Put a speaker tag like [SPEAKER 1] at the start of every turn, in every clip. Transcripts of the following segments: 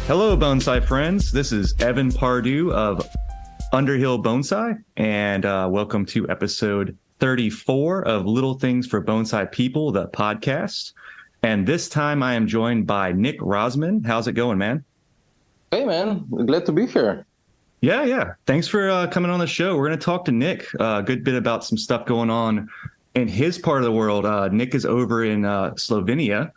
[SPEAKER 1] Hello, bonsai friends. This is Evan Pardue of Underhill Bonsai, and welcome to episode 34 of Little Things for Bonsai People, the podcast. And this time I am joined by Nik Rozman. How's it going, man?
[SPEAKER 2] Hey, man. Glad to be here.
[SPEAKER 1] Yeah. Thanks for coming on the show. We're going to talk to Nik a good bit about some stuff going on in his part of the world. Nik is over in Slovenia,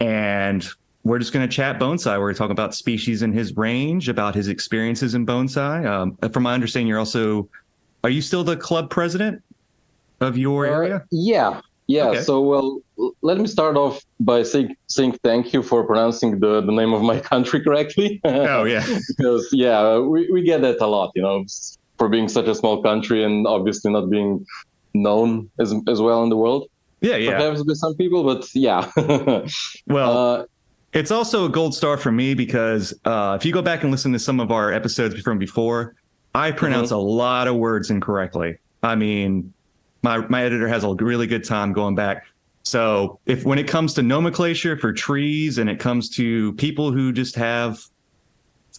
[SPEAKER 1] and we're just going to chat bonsai. We're going to talk about species in his range, about his experiences in bonsai. From my understanding, are you still the club president of your area?
[SPEAKER 2] Yeah.
[SPEAKER 1] Okay.
[SPEAKER 2] So, let me start off by saying thank you for pronouncing the name of my country correctly.
[SPEAKER 1] Oh, yeah.
[SPEAKER 2] Because, we get that a lot, for being such a small country and obviously not being known as well in the world.
[SPEAKER 1] Yeah.
[SPEAKER 2] Perhaps with some people, but yeah.
[SPEAKER 1] Well, it's also a gold star for me because if you go back and listen to some of our episodes from before, I pronounce a lot of words incorrectly. I mean, my editor has a really good time going back. So when it comes to nomenclature for trees and it comes to people who just have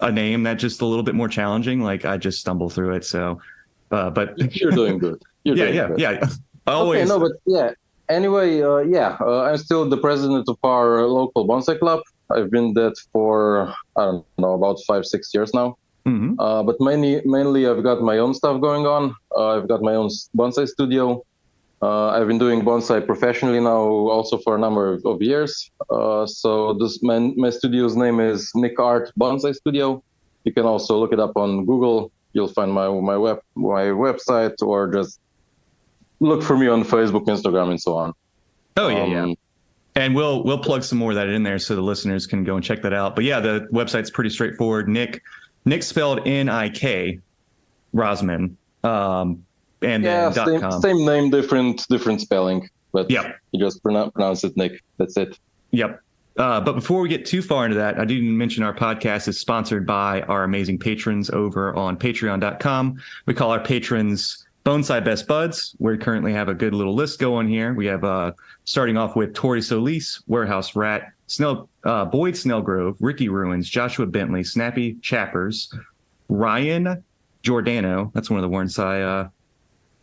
[SPEAKER 1] a name that's just a little bit more challenging, like I just stumble through it. So, but
[SPEAKER 2] You're doing good.
[SPEAKER 1] Yeah. Always.
[SPEAKER 2] Okay, no, but yeah. Anyway, I'm still the president of our local bonsai club. I've been that for, I don't know, about 5-6 years now.
[SPEAKER 1] Mm-hmm.
[SPEAKER 2] But mainly I've got my own stuff going on. I've got my own bonsai studio. I've been doing bonsai professionally now also for a number of years. So my studio's name is Nik Art Bonsai Studio. You can also look it up on Google. You'll find my website, or just look for me on Facebook, Instagram, and so on.
[SPEAKER 1] Oh, yeah. And we'll plug some more of that in there so the listeners can go and check that out. But yeah, the website's pretty straightforward. Nik spelled Nik, Rozman, and then .com.
[SPEAKER 2] Same name, different spelling, but
[SPEAKER 1] you
[SPEAKER 2] just pronounce it Nik. That's it.
[SPEAKER 1] Yep. But before we get too far into that, I do mention our podcast is sponsored by our amazing patrons over on patreon.com. We call our patrons Bonsai Best Buds. We currently have a good little list going here. We have starting off with Tori Solis, Warehouse Rat, Boyd Snellgrove, Ricky Ruins, Joshua Bentley, Snappy Chappers, Ryan Giordano. That's one of the words I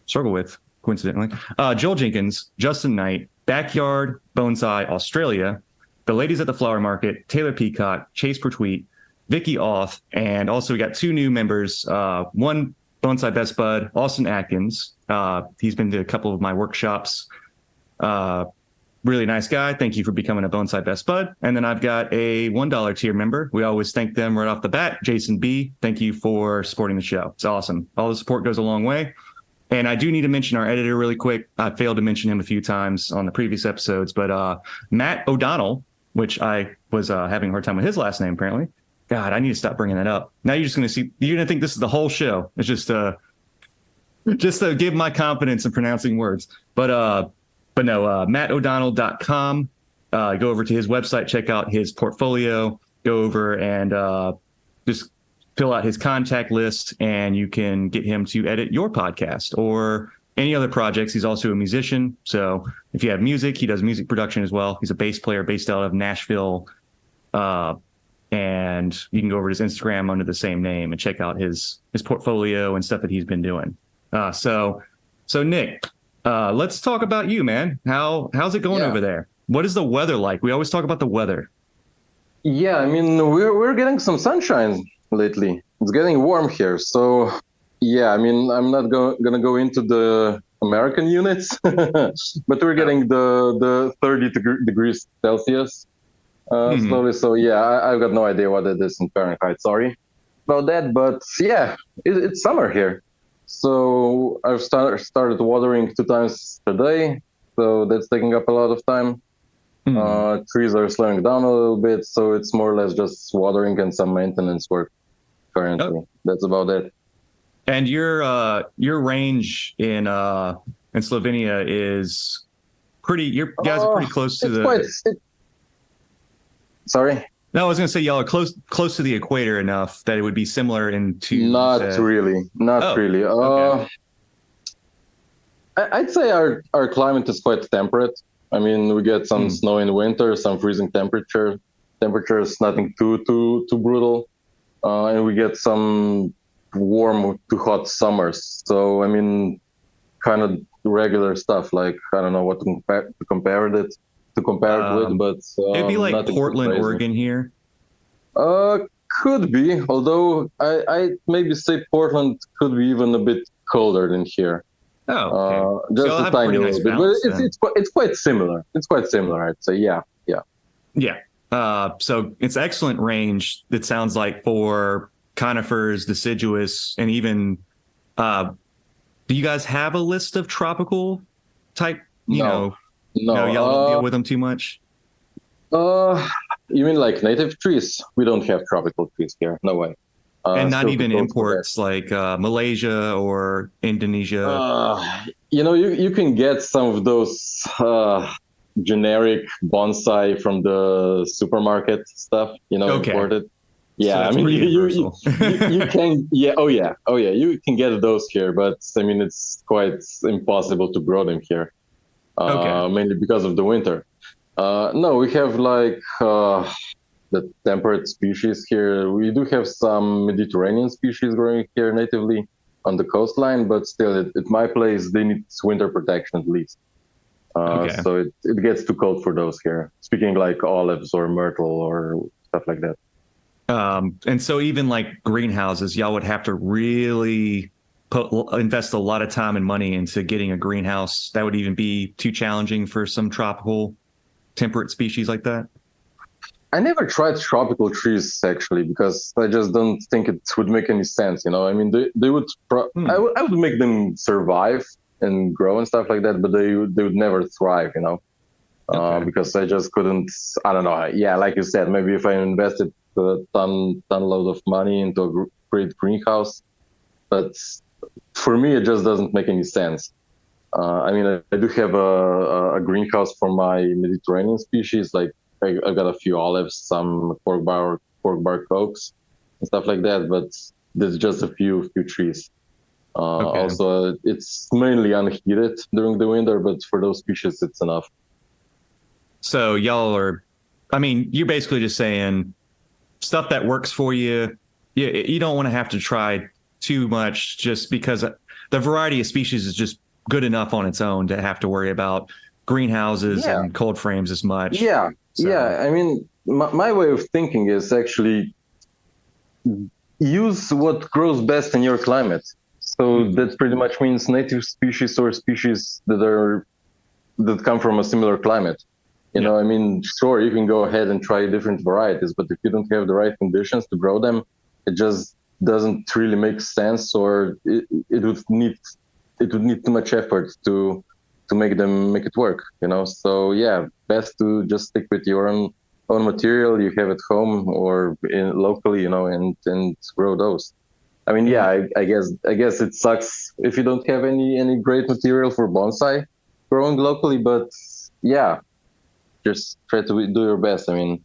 [SPEAKER 1] struggle with, coincidentally. Joel Jenkins, Justin Knight, Backyard Bonsai Australia, The Ladies at the Flower Market, Taylor Peacock, Chase Pertweet, Vicky Auth, and also we got two new members. One Bonsai Best Bud, Austin Atkins. He's been to a couple of my workshops. Really nice guy. Thank you for becoming a Bonsai Best Bud. And then I've got a $1 tier member. We always thank them right off the bat. Jason B., thank you for supporting the show. It's awesome. All the support goes a long way. And I do need to mention our editor really quick. I failed to mention him a few times on the previous episodes, but Matt O'Donnell, which I was having a hard time with his last name, apparently. God, I need to stop bringing that up. Now you're going to think this is the whole show. It's just to give my confidence in pronouncing words. But no, MattO'Donnell.com. Go over to his website, check out his portfolio, go over and just fill out his contact list, and you can get him to edit your podcast or any other projects. He's also a musician. So if you have music, he does music production as well. He's a bass player based out of Nashville. And you can go over to his Instagram under the same name and check out his portfolio and stuff that he's been doing. So Nik, let's talk about you, man. How's it going over there? What is the weather like? We always talk about the weather.
[SPEAKER 2] Yeah, I mean, we're getting some sunshine lately. It's getting warm here. So, yeah, I mean, I'm not gonna go into the American units, but we're getting the 30 degrees Celsius. Slowly. So yeah, I've got no idea what it is in Fahrenheit. Sorry about that, but yeah, it's summer here. So I've started watering 2 times a day. So that's taking up a lot of time. Trees are slowing down a little bit, so it's more or less just watering and some maintenance work currently. That's about it.
[SPEAKER 1] And your range in Slovenia is pretty. You guys are pretty close to the.
[SPEAKER 2] Sorry?
[SPEAKER 1] No, I was going to say y'all are close to the equator enough that it would be similar
[SPEAKER 2] Not really.
[SPEAKER 1] Okay.
[SPEAKER 2] I'd say our climate is quite temperate. I mean, we get some snow in the winter, some freezing temperature. temperatures, nothing too brutal, and we get some warm to hot summers. So I mean, kind of regular stuff. Like I don't know what to compare it with, but
[SPEAKER 1] It'd be like
[SPEAKER 2] nothing too
[SPEAKER 1] Portland,
[SPEAKER 2] crazy.
[SPEAKER 1] Oregon here.
[SPEAKER 2] Uh, could be, although I maybe say Portland could be even a bit colder than here.
[SPEAKER 1] Oh, okay. So
[SPEAKER 2] Just
[SPEAKER 1] you'll
[SPEAKER 2] a
[SPEAKER 1] have a
[SPEAKER 2] tiny
[SPEAKER 1] pretty nice
[SPEAKER 2] little bit, but
[SPEAKER 1] balance
[SPEAKER 2] it's
[SPEAKER 1] then.
[SPEAKER 2] it's quite similar. It's quite similar, I'd say. Yeah, yeah.
[SPEAKER 1] Yeah. So it's excellent range. It sounds like for conifers, deciduous, and even. Do you guys have a list of tropical type?
[SPEAKER 2] No,
[SPEAKER 1] No,
[SPEAKER 2] no.
[SPEAKER 1] y'all don't deal with them too much.
[SPEAKER 2] Uh, you mean like native trees? We don't have tropical trees here. No way.
[SPEAKER 1] And not
[SPEAKER 2] Still too
[SPEAKER 1] even
[SPEAKER 2] close for that.
[SPEAKER 1] imports like Malaysia or Indonesia.
[SPEAKER 2] You can get some of those generic bonsai from the supermarket stuff,
[SPEAKER 1] Okay.
[SPEAKER 2] imported.
[SPEAKER 1] So
[SPEAKER 2] Yeah, I
[SPEAKER 1] that's
[SPEAKER 2] mean,
[SPEAKER 1] pretty universal.
[SPEAKER 2] you can, yeah, oh yeah, you can get those here, but I mean, it's quite impossible to grow them here,
[SPEAKER 1] Okay.
[SPEAKER 2] mainly because of the winter. No, we have like the temperate species here. We do have some Mediterranean species growing here natively on the coastline, but still, at my place, they need winter protection at least.
[SPEAKER 1] Okay.
[SPEAKER 2] So it gets too cold for those here. Speaking like olives or myrtle or stuff like that.
[SPEAKER 1] And so even like greenhouses, y'all would have to really invest a lot of time and money into getting a greenhouse. That would even be too challenging for some tropical temperate species like that.
[SPEAKER 2] I never tried tropical trees actually because I just don't think it would make any sense. I mean, they would. I would make them survive and grow and stuff like that, but they would never thrive.
[SPEAKER 1] Okay.
[SPEAKER 2] Because I just couldn't. I don't know. Yeah, like you said, maybe if I invested a ton load of money into a great greenhouse, but for me, it just doesn't make any sense. I mean, I do have a greenhouse for my Mediterranean species. Like I've got a few olives, some pork bark oaks, and stuff like that. But there's just a few trees.
[SPEAKER 1] Okay.
[SPEAKER 2] Also, it's mainly unheated during the winter, but for those species, it's enough.
[SPEAKER 1] So y'all are, I mean, you're basically just saying stuff that works for you. You don't want to have to try too much just because the variety of species is just good enough on its own to have to worry about greenhouses
[SPEAKER 2] Yeah,
[SPEAKER 1] and cold frames as much.
[SPEAKER 2] yeah,
[SPEAKER 1] So,
[SPEAKER 2] yeah. I mean, my way of thinking is actually use what grows best in your climate. So
[SPEAKER 1] mhm.
[SPEAKER 2] that pretty much means native species or species that come from a similar climate.
[SPEAKER 1] Yeah.
[SPEAKER 2] I mean, sure, you can go ahead and try different varieties, but if you don't have the right conditions to grow them, it just doesn't really make sense, or it would need too much effort to make it work. So yeah, best to just stick with your own material you have at home or locally, and grow those. I mean, yeah,
[SPEAKER 1] And
[SPEAKER 2] I guess it sucks if you don't have any great material for bonsai growing locally, but yeah, just try to do your best. I mean,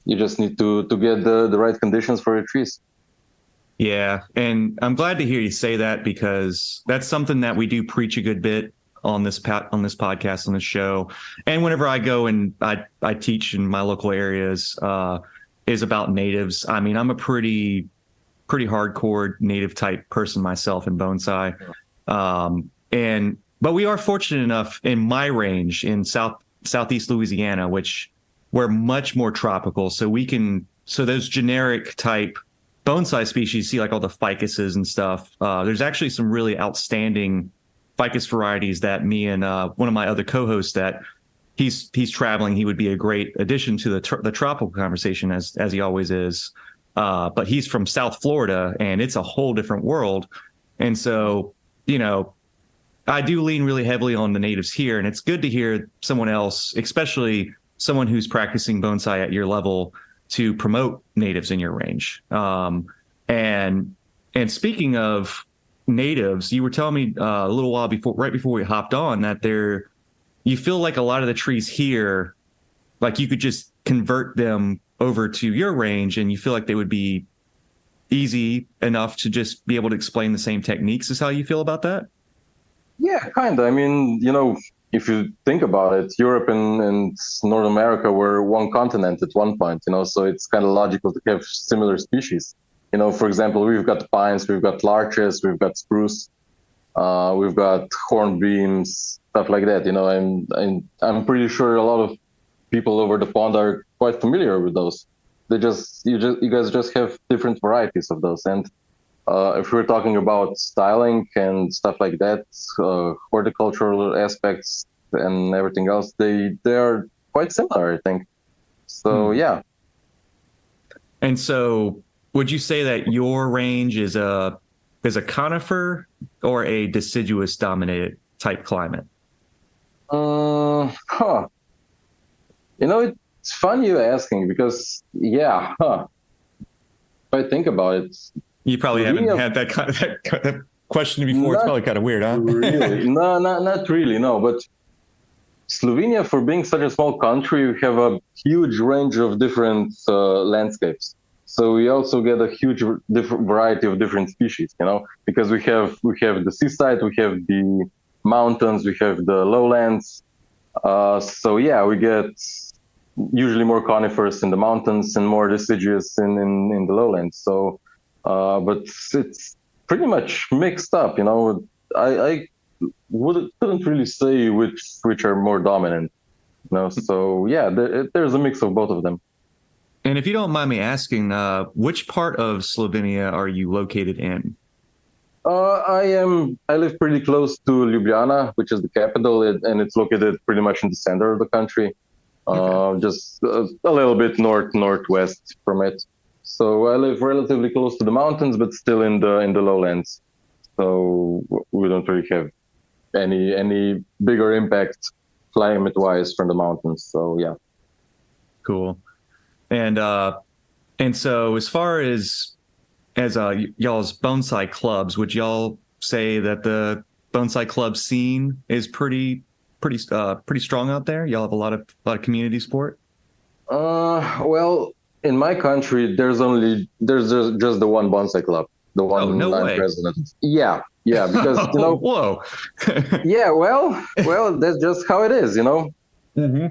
[SPEAKER 2] you just need to get the right conditions for your trees.
[SPEAKER 1] yeah, and I'm glad to hear you say that because that's something that we do preach a good bit on this podcast on this show, and whenever I go and I teach in my local areas, is about natives. I mean, I'm a pretty hardcore native type person myself in bonsai, and but we are fortunate enough in my range in southeast Louisiana, which we're much more tropical, so those generic type bonsai species, see like all the ficuses and stuff. There's actually some really outstanding ficus varieties that me and one of my other co-hosts that he's traveling. He would be a great addition to the tropical conversation as he always is. But he's from South Florida and it's a whole different world. And so, I do lean really heavily on the natives here, and it's good to hear someone else, especially someone who's practicing bonsai at your level, to promote natives in your range. And and speaking of natives, you were telling me a little while before, right before we hopped on, that you feel like a lot of the trees here, like you could just convert them over to your range, and you feel like they would be easy enough to just be able to explain the same techniques. Is how you feel about that?
[SPEAKER 2] Yeah, kind of. I mean, if you think about it, Europe and North America were one continent at one point, so it's kind of logical to have similar species. For example, we've got pines, we've got larches, we've got spruce, we've got hornbeams, stuff like that, and I'm pretty sure a lot of people over the pond are quite familiar with those. You guys just have different varieties of those. And if we're talking about styling and stuff like that, horticultural aspects and everything else, they are quite similar, I think. So yeah.
[SPEAKER 1] And so, would you say that your range is a conifer or a deciduous dominated type climate?
[SPEAKER 2] Huh. It's fun you asking because yeah, huh. If I think about it,
[SPEAKER 1] You probably haven't had that that question before. It's probably kind of weird, huh?
[SPEAKER 2] Really? No, not really. No, but Slovenia, for being such a small country, we have a huge range of different landscapes. So we also get a huge different variety of different species, because we have the seaside, we have the mountains, we have the lowlands. So yeah, we get usually more conifers in the mountains and more deciduous in the lowlands. So, but it's pretty much mixed up, I couldn't really say which are more dominant, So yeah, there's a mix of both of them.
[SPEAKER 1] And if you don't mind me asking, which part of Slovenia are you located in?
[SPEAKER 2] I live pretty close to Ljubljana, which is the capital, and it's located pretty much in the center of the country, just a little bit northwest from it. So I live relatively close to the mountains, but still in the lowlands. So we don't really have any bigger impact climate-wise from the mountains. So yeah.
[SPEAKER 1] Cool. And so as far as y'all's bonsai clubs, would y'all say that the bonsai club scene is pretty strong out there? Y'all have a lot of community support?
[SPEAKER 2] Well, in my country, there's just the one bonsai club, the one I'm president. Yeah, because
[SPEAKER 1] whoa.
[SPEAKER 2] Yeah, well, that's just how it is,
[SPEAKER 1] Mm-hmm.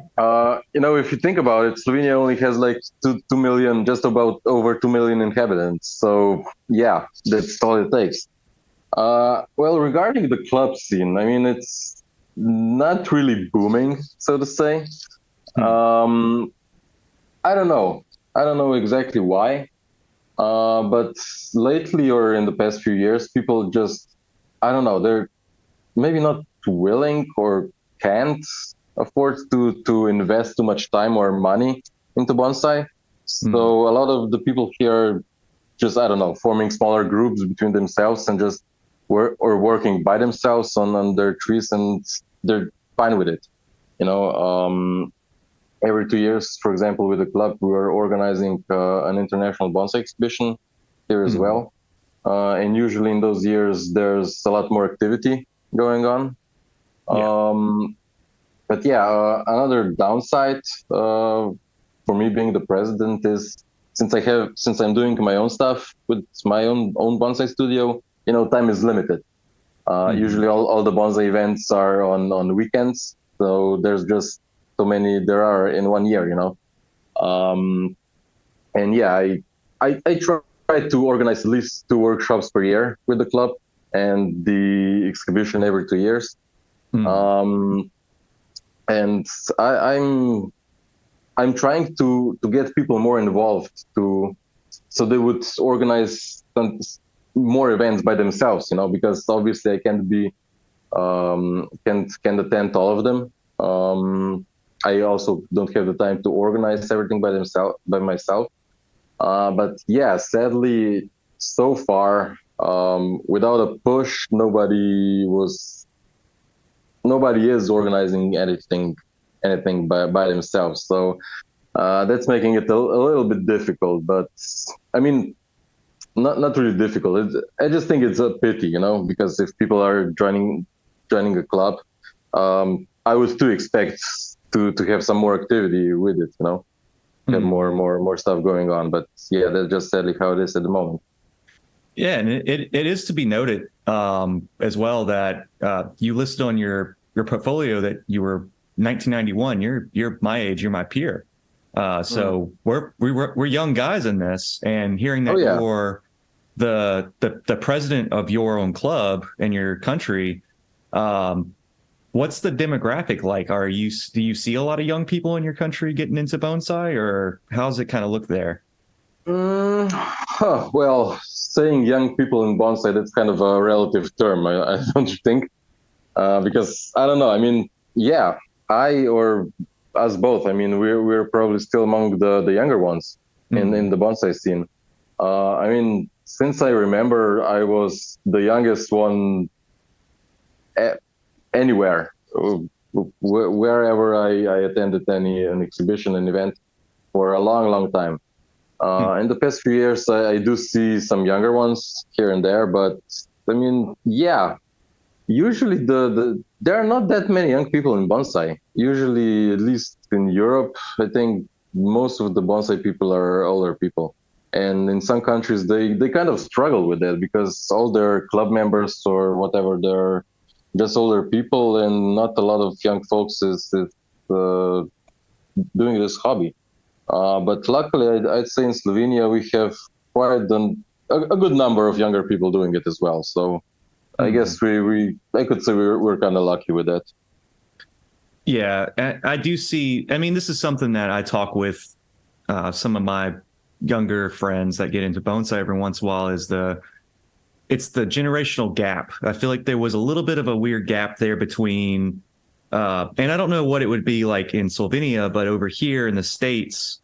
[SPEAKER 2] If you think about it, Slovenia only has like 2 million, just about over 2 million inhabitants. So yeah, that's all it takes. Well, regarding the club scene, I mean, it's not really booming, so to say. I don't know exactly why. But lately or in the past few years, people just, I don't know, they're maybe not willing or can't afford to invest too much time or money into bonsai. So a lot of the people here are just, I don't know, forming smaller groups between themselves and just working by themselves on their trees, and they're fine with it. Every 2 years, for example, with the club, we are organizing an international bonsai exhibition here as well. And usually in those years, there's a lot more activity going on. But yeah, another downside for me being the president is since I'm doing my own stuff with my own bonsai studio, time is limited. Usually all the bonsai events are on weekends, so there's just so many there are in 1 year, and yeah, I try to organize at least 2 workshops per year with the club and the exhibition every 2 years. And I'm trying to get people more involved so they would organize more events by themselves, because obviously I can't attend all of them. I also don't have the time to organize everything by myself. But yeah, sadly, so far, without a push, nobody is organizing anything by themselves. So that's making it a little bit difficult. But I mean, not really difficult. I just think it's a pity, because if people are joining a club, I would still expect to have some more activity with it, have more stuff going on. But yeah, that's just sadly how it is at the moment.
[SPEAKER 1] Yeah, and it is to be noted as well that you listed on your your portfolio that you were 1991. You're my age. You're my peer. So we're young guys in this, and hearing that you're the president of your own club in your country. What's the demographic like? Do you see a lot of young people in your country getting into bonsai, or how's it kind of look there?
[SPEAKER 2] Well, saying young people in bonsai, that's kind of a relative term, I don't think, because I don't know. I mean, yeah, I or us both. I mean, we're probably still among the younger ones in the bonsai scene. I mean, since I remember, I was the youngest one anywhere, wherever I attended an exhibition, an event, for a long, long time. In the past few years, I do see some younger ones here and there, but I mean, yeah, usually there are not that many young people in bonsai. Usually, at least in Europe, I think most of the bonsai people are older people. And in some countries, they kind of struggle with that because all their club members or whatever, they're just older people, and not a lot of young folks is doing this hobby. But luckily, I'd say in Slovenia, we have quite a good number of younger people doing it as well. So I guess I could say we're kind of lucky with that.
[SPEAKER 1] Yeah, I do see. I mean, this is something that I talk with some of my younger friends that get into bonsai every once in a while. It's the generational gap. I feel like there was a little bit of a weird gap there between, and I don't know what it would be like in Slovenia, but over here in the States,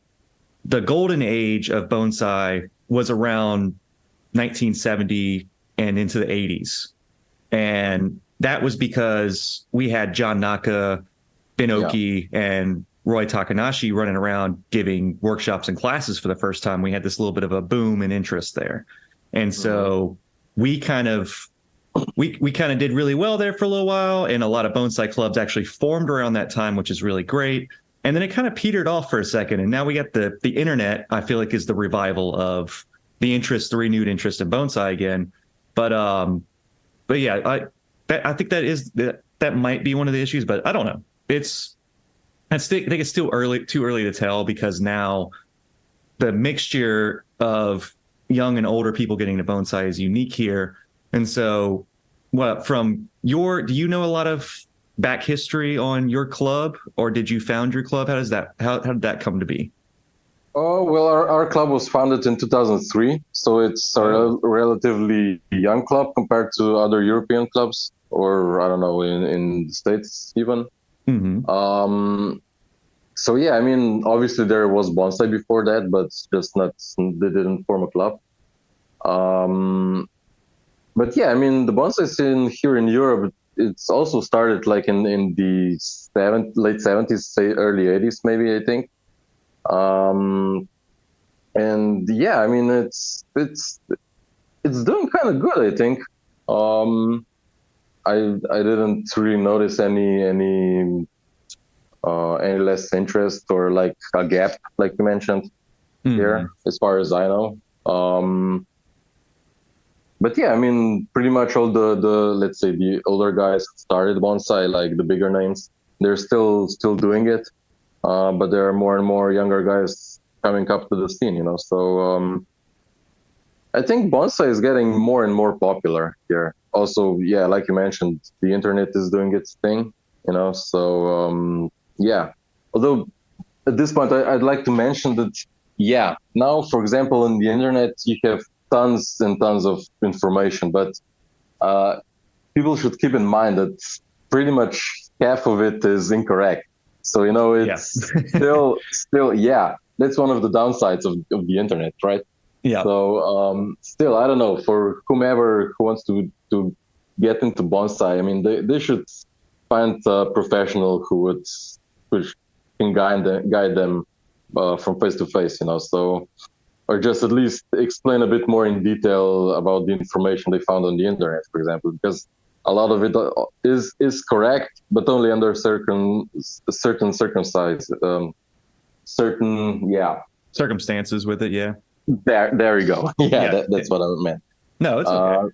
[SPEAKER 1] the golden age of bonsai was around 1970 and into the 80s. And that was because we had John Naka, Ben Oki, and Roy Takanashi running around giving workshops and classes for the first time. We had this little bit of a boom in interest there. And so we kind of did really well there for a little while, and a lot of bonsai clubs actually formed around that time, which is really great. And then it kind of petered off for a second, and now we got the internet. I feel like is the revival of the renewed interest in bonsai again. But yeah, I think that might be one of the issues, but I don't know. I think it's still too early to tell, because now the mixture of young and older people getting to bonsai is unique here. And so, do you know a lot of back history on your club, or did you found your club? How did that come to be?
[SPEAKER 2] Oh, well, our club was founded in 2003, so it's a relatively young club compared to other European clubs, or I don't know, in the States even. So yeah, I mean, obviously there was bonsai before that, but they didn't form a club. But yeah, I mean, the bonsai scene here in Europe, it's also started like in the late 70s, say early 80s, maybe, I think. And yeah, I mean, it's doing kind of good, I think. I didn't really notice any less interest or like a gap, like you mentioned here, as far as I know. But yeah, I mean, pretty much all the let's say the older guys who started bonsai, like the bigger names, they're still doing it. But there are more and more younger guys coming up to the scene, So I think bonsai is getting more and more popular here. Also, yeah, like you mentioned, the internet is doing its thing, So yeah. Although at this point, I'd like to mention that, yeah, now, for example, in the internet, you have tons and tons of information, but people should keep in mind that pretty much half of it is incorrect. So, it's still, yeah, that's one of the downsides of the internet, right?
[SPEAKER 1] Yeah.
[SPEAKER 2] So still, I don't know, for whomever who wants to get into bonsai, I mean, they should find a professional who can guide them from face to face, So, or just at least explain a bit more in detail about the information they found on the internet, for example, because a lot of it is correct, but only under certain circumstances.
[SPEAKER 1] Circumstances with it, yeah.
[SPEAKER 2] There you go. Yeah, that's what I meant.
[SPEAKER 1] No, it's okay.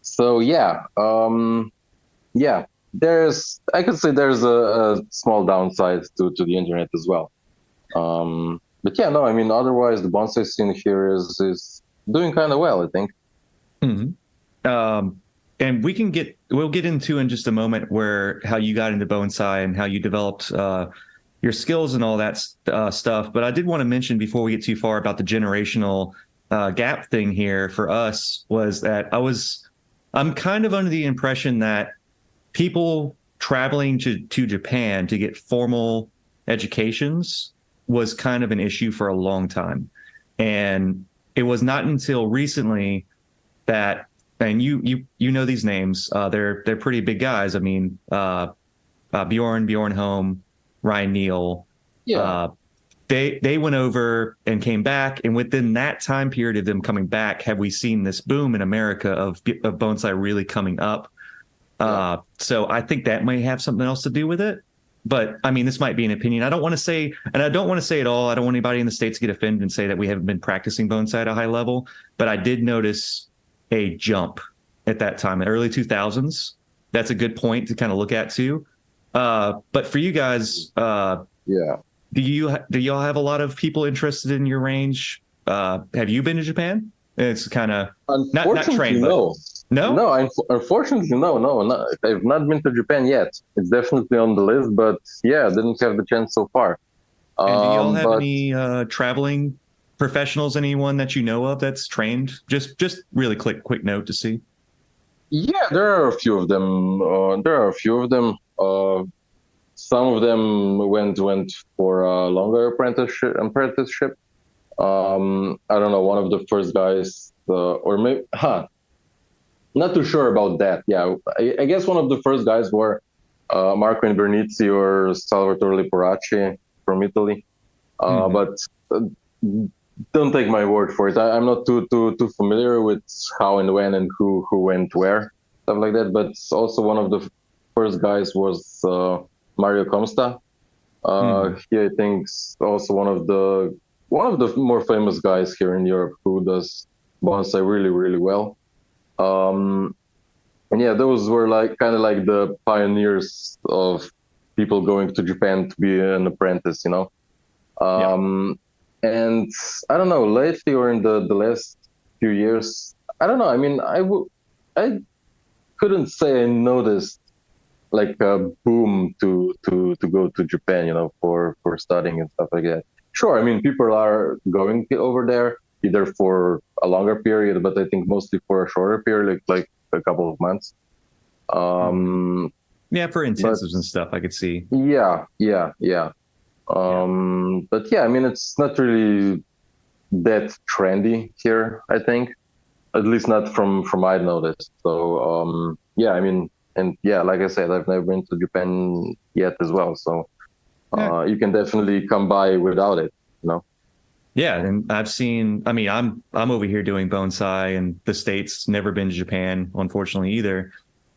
[SPEAKER 2] So yeah, yeah. I could say there's a small downside to the internet as well. But yeah, no, I mean, otherwise the bonsai scene here is doing kind of well, I think.
[SPEAKER 1] Mhm. And we'll get into in just a moment where how you got into bonsai and how you developed your skills and all that stuff. But I did want to mention before we get too far about the generational gap thing here for us was that I'm kind of under the impression that people traveling to Japan to get formal educations was kind of an issue for a long time. And it was not until recently that, and you know these names, they're pretty big guys. I mean, Bjorn Holm, Ryan Neal,
[SPEAKER 2] Yeah,
[SPEAKER 1] uh, they went over and came back, and within that time period of them coming back, have we seen this boom in America of bonsai really coming up?
[SPEAKER 2] yeah.
[SPEAKER 1] So I think that may have something else to do with it. But I mean, this might be an opinion. I don't want to say, and I don't want to say at all. I don't want anybody in the States to get offended and say that we haven't been practicing bonsai at a high level. But I did notice a jump at that time, the early 2000s. That's a good point to kind of look at too. But for you guys,
[SPEAKER 2] Yeah.
[SPEAKER 1] do y'all have a lot of people interested in your range? Have you been to Japan? It's kind of not
[SPEAKER 2] Unfortunately,
[SPEAKER 1] trained, but
[SPEAKER 2] no.
[SPEAKER 1] no.
[SPEAKER 2] No, unfortunately, no. I've not been to Japan yet. It's definitely on the list, but yeah, didn't have the chance so far.
[SPEAKER 1] And do y'all have
[SPEAKER 2] But
[SPEAKER 1] any traveling professionals? Anyone that you know of that's trained? Just really quick note to see.
[SPEAKER 2] yeah, there are a few of them. Some of them went for a longer apprenticeship. I don't know. One of the first guys, or maybe, not too sure about that. Yeah, I guess one of the first guys were Marco Invernizzi or Salvatore Liporacci from Italy.
[SPEAKER 1] Hmm.
[SPEAKER 2] But uh, don't take my word for it. I'm not too familiar with how and when and who went where, stuff like that. But also one of the first guys was Mario Comsta.
[SPEAKER 1] Hmm.
[SPEAKER 2] He, I think, is also one of the more famous guys here in Europe who does bonsai really, really well. Um, and yeah, those were like kind of like the pioneers of people going to Japan to be an apprentice, you know.
[SPEAKER 1] Yep.
[SPEAKER 2] Um, and I don't know, lately or in the last few years, I don't know. I mean, I couldn't say I noticed like a boom to go to Japan, you know, for studying and stuff like that. Sure, I mean, people are going over there either for a longer period, but I think mostly for a shorter period, like a couple of months.
[SPEAKER 1] Hmm.
[SPEAKER 2] Um,
[SPEAKER 1] Yeah, for
[SPEAKER 2] but
[SPEAKER 1] intensives and stuff, I could see.
[SPEAKER 2] yeah.
[SPEAKER 1] Yeah.
[SPEAKER 2] But yeah, I mean, it's not really that trendy here, I think, at least not from I've noticed. So yeah, I mean, and yeah, like I said, I've never been to Japan yet as well. So
[SPEAKER 1] Yeah.
[SPEAKER 2] you can definitely come by without it, you know.
[SPEAKER 1] Yeah, and I've seen. I mean, I'm over here doing bonsai in the States. Never been to Japan, unfortunately, either.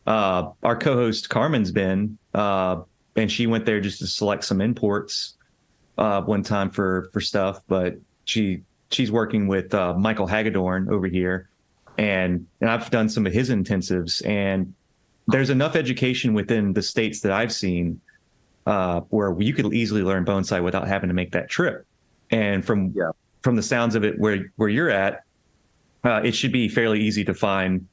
[SPEAKER 1] Our co-host Carmen's been, and she went there just to select some imports one time for stuff. But she's working with Michael Hagedorn over here, and I've done some of his intensives. And there's enough education within the states that I've seen where you could easily learn bonsai without having to make that trip. And
[SPEAKER 2] Yeah.
[SPEAKER 1] from the sounds of it, where you're at, it should be fairly easy to find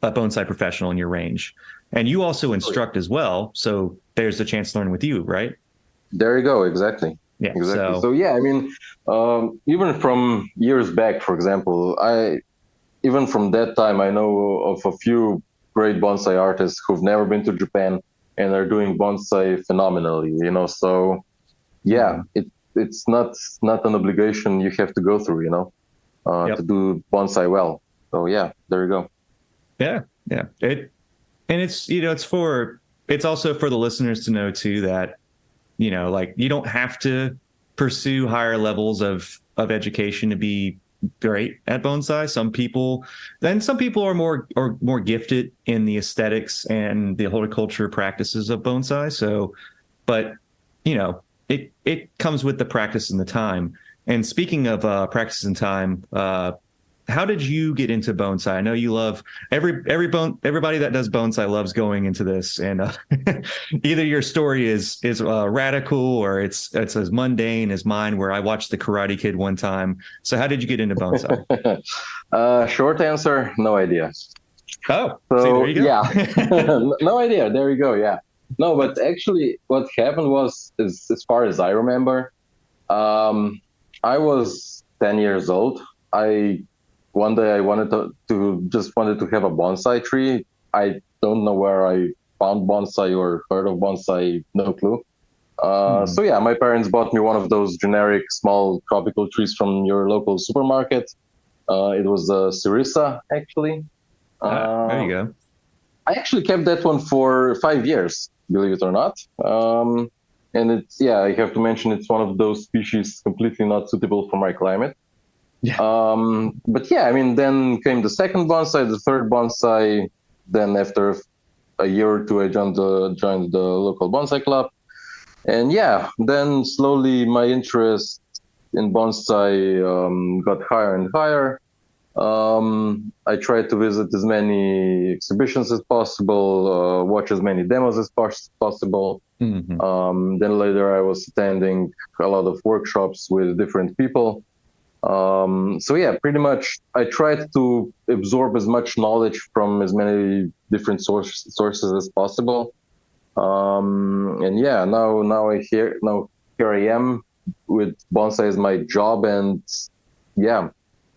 [SPEAKER 1] a bonsai professional in your range. And you also instruct as well, so there's a chance to learn with you, right?
[SPEAKER 2] There you go. Exactly.
[SPEAKER 1] Yeah.
[SPEAKER 2] Exactly.
[SPEAKER 1] So
[SPEAKER 2] So yeah, I mean, even from years back, for example, even from that time, I know of a few great bonsai artists who've never been to Japan and are doing bonsai phenomenally, you know. So yeah,
[SPEAKER 1] mhm.
[SPEAKER 2] it's not an obligation you have to go through, you know, to
[SPEAKER 1] Yep.
[SPEAKER 2] do bonsai well. So yeah, there you go.
[SPEAKER 1] Yeah. Yeah. And it's it's also for the listeners to know too that like you don't have to pursue higher levels of education to be great at bonsai. Some people are more gifted in the aesthetics and the horticulture practices of bonsai. So, but it comes with the practice and the time. And speaking of practice and time, how did you get into bonsai? I know you love everybody that does bonsai loves going into this, and either your story is radical or it's as mundane as mine, where I watched The Karate Kid one time. So how did you get into bonsai?
[SPEAKER 2] Short answer, no idea.
[SPEAKER 1] Oh, see,
[SPEAKER 2] So
[SPEAKER 1] there you go.
[SPEAKER 2] yeah, no idea. There you go. Yeah. No, but actually, what happened was, as far as I remember, I was 10 years old. I One day I wanted to have a bonsai tree. I don't know where I found bonsai or heard of bonsai, no clue. So yeah, my parents bought me one of those generic small tropical trees from your local supermarket. It was a Sirisa, actually.
[SPEAKER 1] There you
[SPEAKER 2] Uh,
[SPEAKER 1] go.
[SPEAKER 2] I actually kept that one for 5 years, believe it or not. And I have to mention it's one of those species completely not suitable for my climate.
[SPEAKER 1] Yeah.
[SPEAKER 2] But yeah, I mean, then came the second bonsai, the third bonsai. Then after a year or two, I joined the local bonsai club. And yeah, then slowly my interest in bonsai got higher and higher. I tried to visit as many exhibitions as possible, watch as many demos as possible. Then later I was attending a lot of workshops with different people. So yeah, pretty much I tried to absorb as much knowledge from as many different sources as possible. And yeah, here I am with bonsai as my job, and yeah,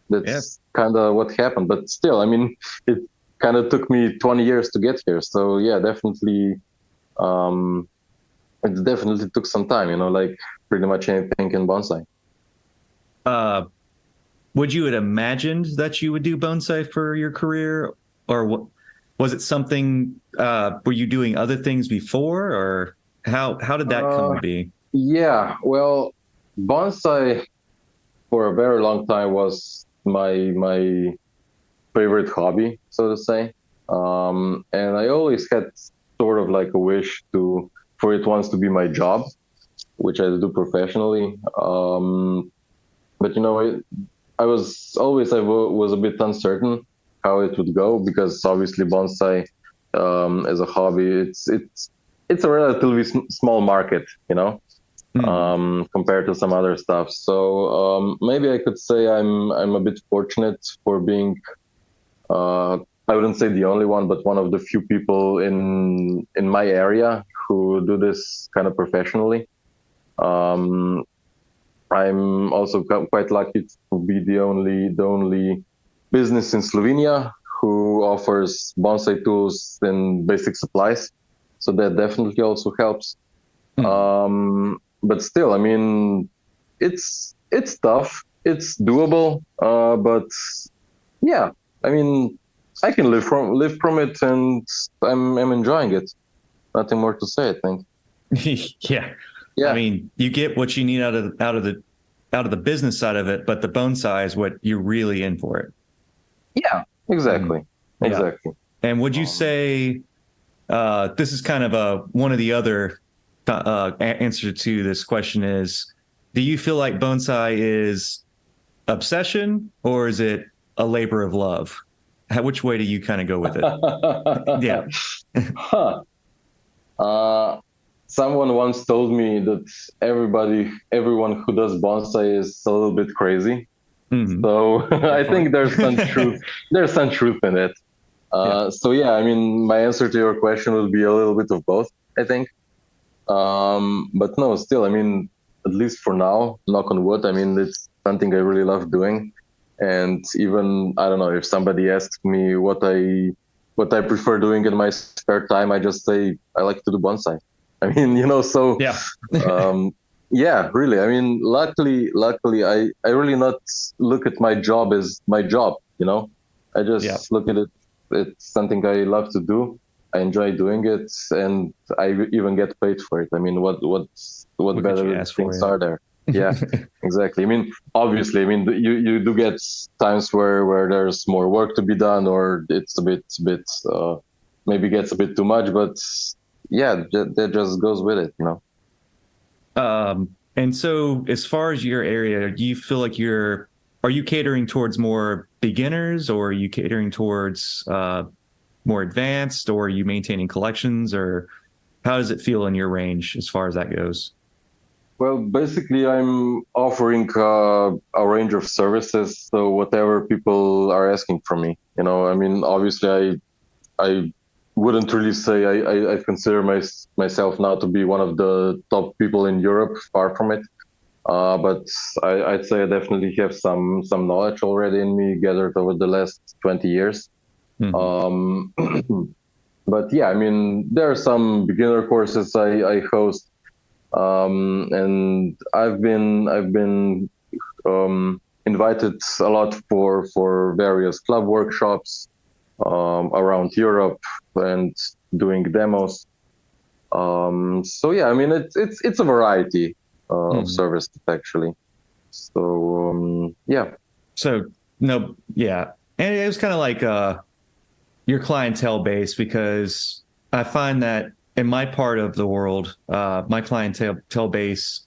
[SPEAKER 2] that's kind of what happened. But still, I mean, it kind of took me 20 years to get here. So yeah, definitely, it definitely took some time, like pretty much anything in bonsai.
[SPEAKER 1] Would you have imagined that you would do bonsai for your career, or was it something? Were you doing other things before, or how did that come to be?
[SPEAKER 2] Yeah, well, bonsai for a very long time was my favorite hobby, so to say. And I always had sort of like a wish for it once to be my job, which I do professionally. But I was a bit uncertain how it would go, because obviously bonsai as a hobby, it's a relatively small market, compared to some other stuff. So maybe I could say I'm a bit fortunate for being, I wouldn't say the only one, but one of the few people in my area who do this kind of professionally. I'm also quite lucky to be the only business in Slovenia who offers bonsai tools and basic supplies. So that definitely also helps. But still, I mean, it's tough. It's doable. But yeah, I mean, I can live from it, and I'm enjoying it. Nothing more to say, I think.
[SPEAKER 1] Yeah.
[SPEAKER 2] Yeah.
[SPEAKER 1] I mean, you get what you need out of the business side of it, but the bonsai is what you're really in for it.
[SPEAKER 2] Yeah, exactly.
[SPEAKER 1] Yeah.
[SPEAKER 2] Exactly.
[SPEAKER 1] And would you say this is kind of one of the other answer to this question is, do you feel like bonsai is obsession, or is it a labor of love? Which way do you kind of go with it? Yeah.
[SPEAKER 2] Huh. Someone once told me that everyone who does bonsai is a little bit crazy. So I think there's some truth. There's some truth in it. So yeah, I mean, my answer to your question would be a little bit of both, I think. But no, still, I mean, at least for now, knock on wood, I mean, it's something I really love doing. And even, I don't know, if somebody asks me what I prefer doing in my spare time, I just say I like to do bonsai. I mean, so
[SPEAKER 1] Yeah.
[SPEAKER 2] yeah, really. I mean, luckily, I really not look at my job as my job. I just look at it. It's something I love to do. I enjoy doing it, and I even get paid for it. I mean, what better things are there? Yeah, exactly. I mean, obviously, I mean, you do get times where there's more work to be done, or it's a bit maybe gets a bit too much, but yeah, that just goes with it,
[SPEAKER 1] And so as far as your area, do you feel like are you catering towards more beginners, or are you catering towards more advanced, or are you maintaining collections, or how does it feel in your range as far as that goes?
[SPEAKER 2] Well, basically, I'm offering a range of services. So whatever people are asking from me, I mean, obviously, I wouldn't really say I consider myself now to be one of the top people in Europe. Far from it. But I'd say I definitely have some knowledge already in me gathered over the last 20 years.
[SPEAKER 1] Mhm.
[SPEAKER 2] Um, but yeah, I mean, there are some beginner courses I host, and I've been invited a lot for various club workshops around Europe and doing demos. So yeah, I mean, it's a variety of
[SPEAKER 1] Mhm.
[SPEAKER 2] services actually. So yeah.
[SPEAKER 1] So no, yeah, and it was kind of like your clientele base, because I find that in my part of the world, my clientele base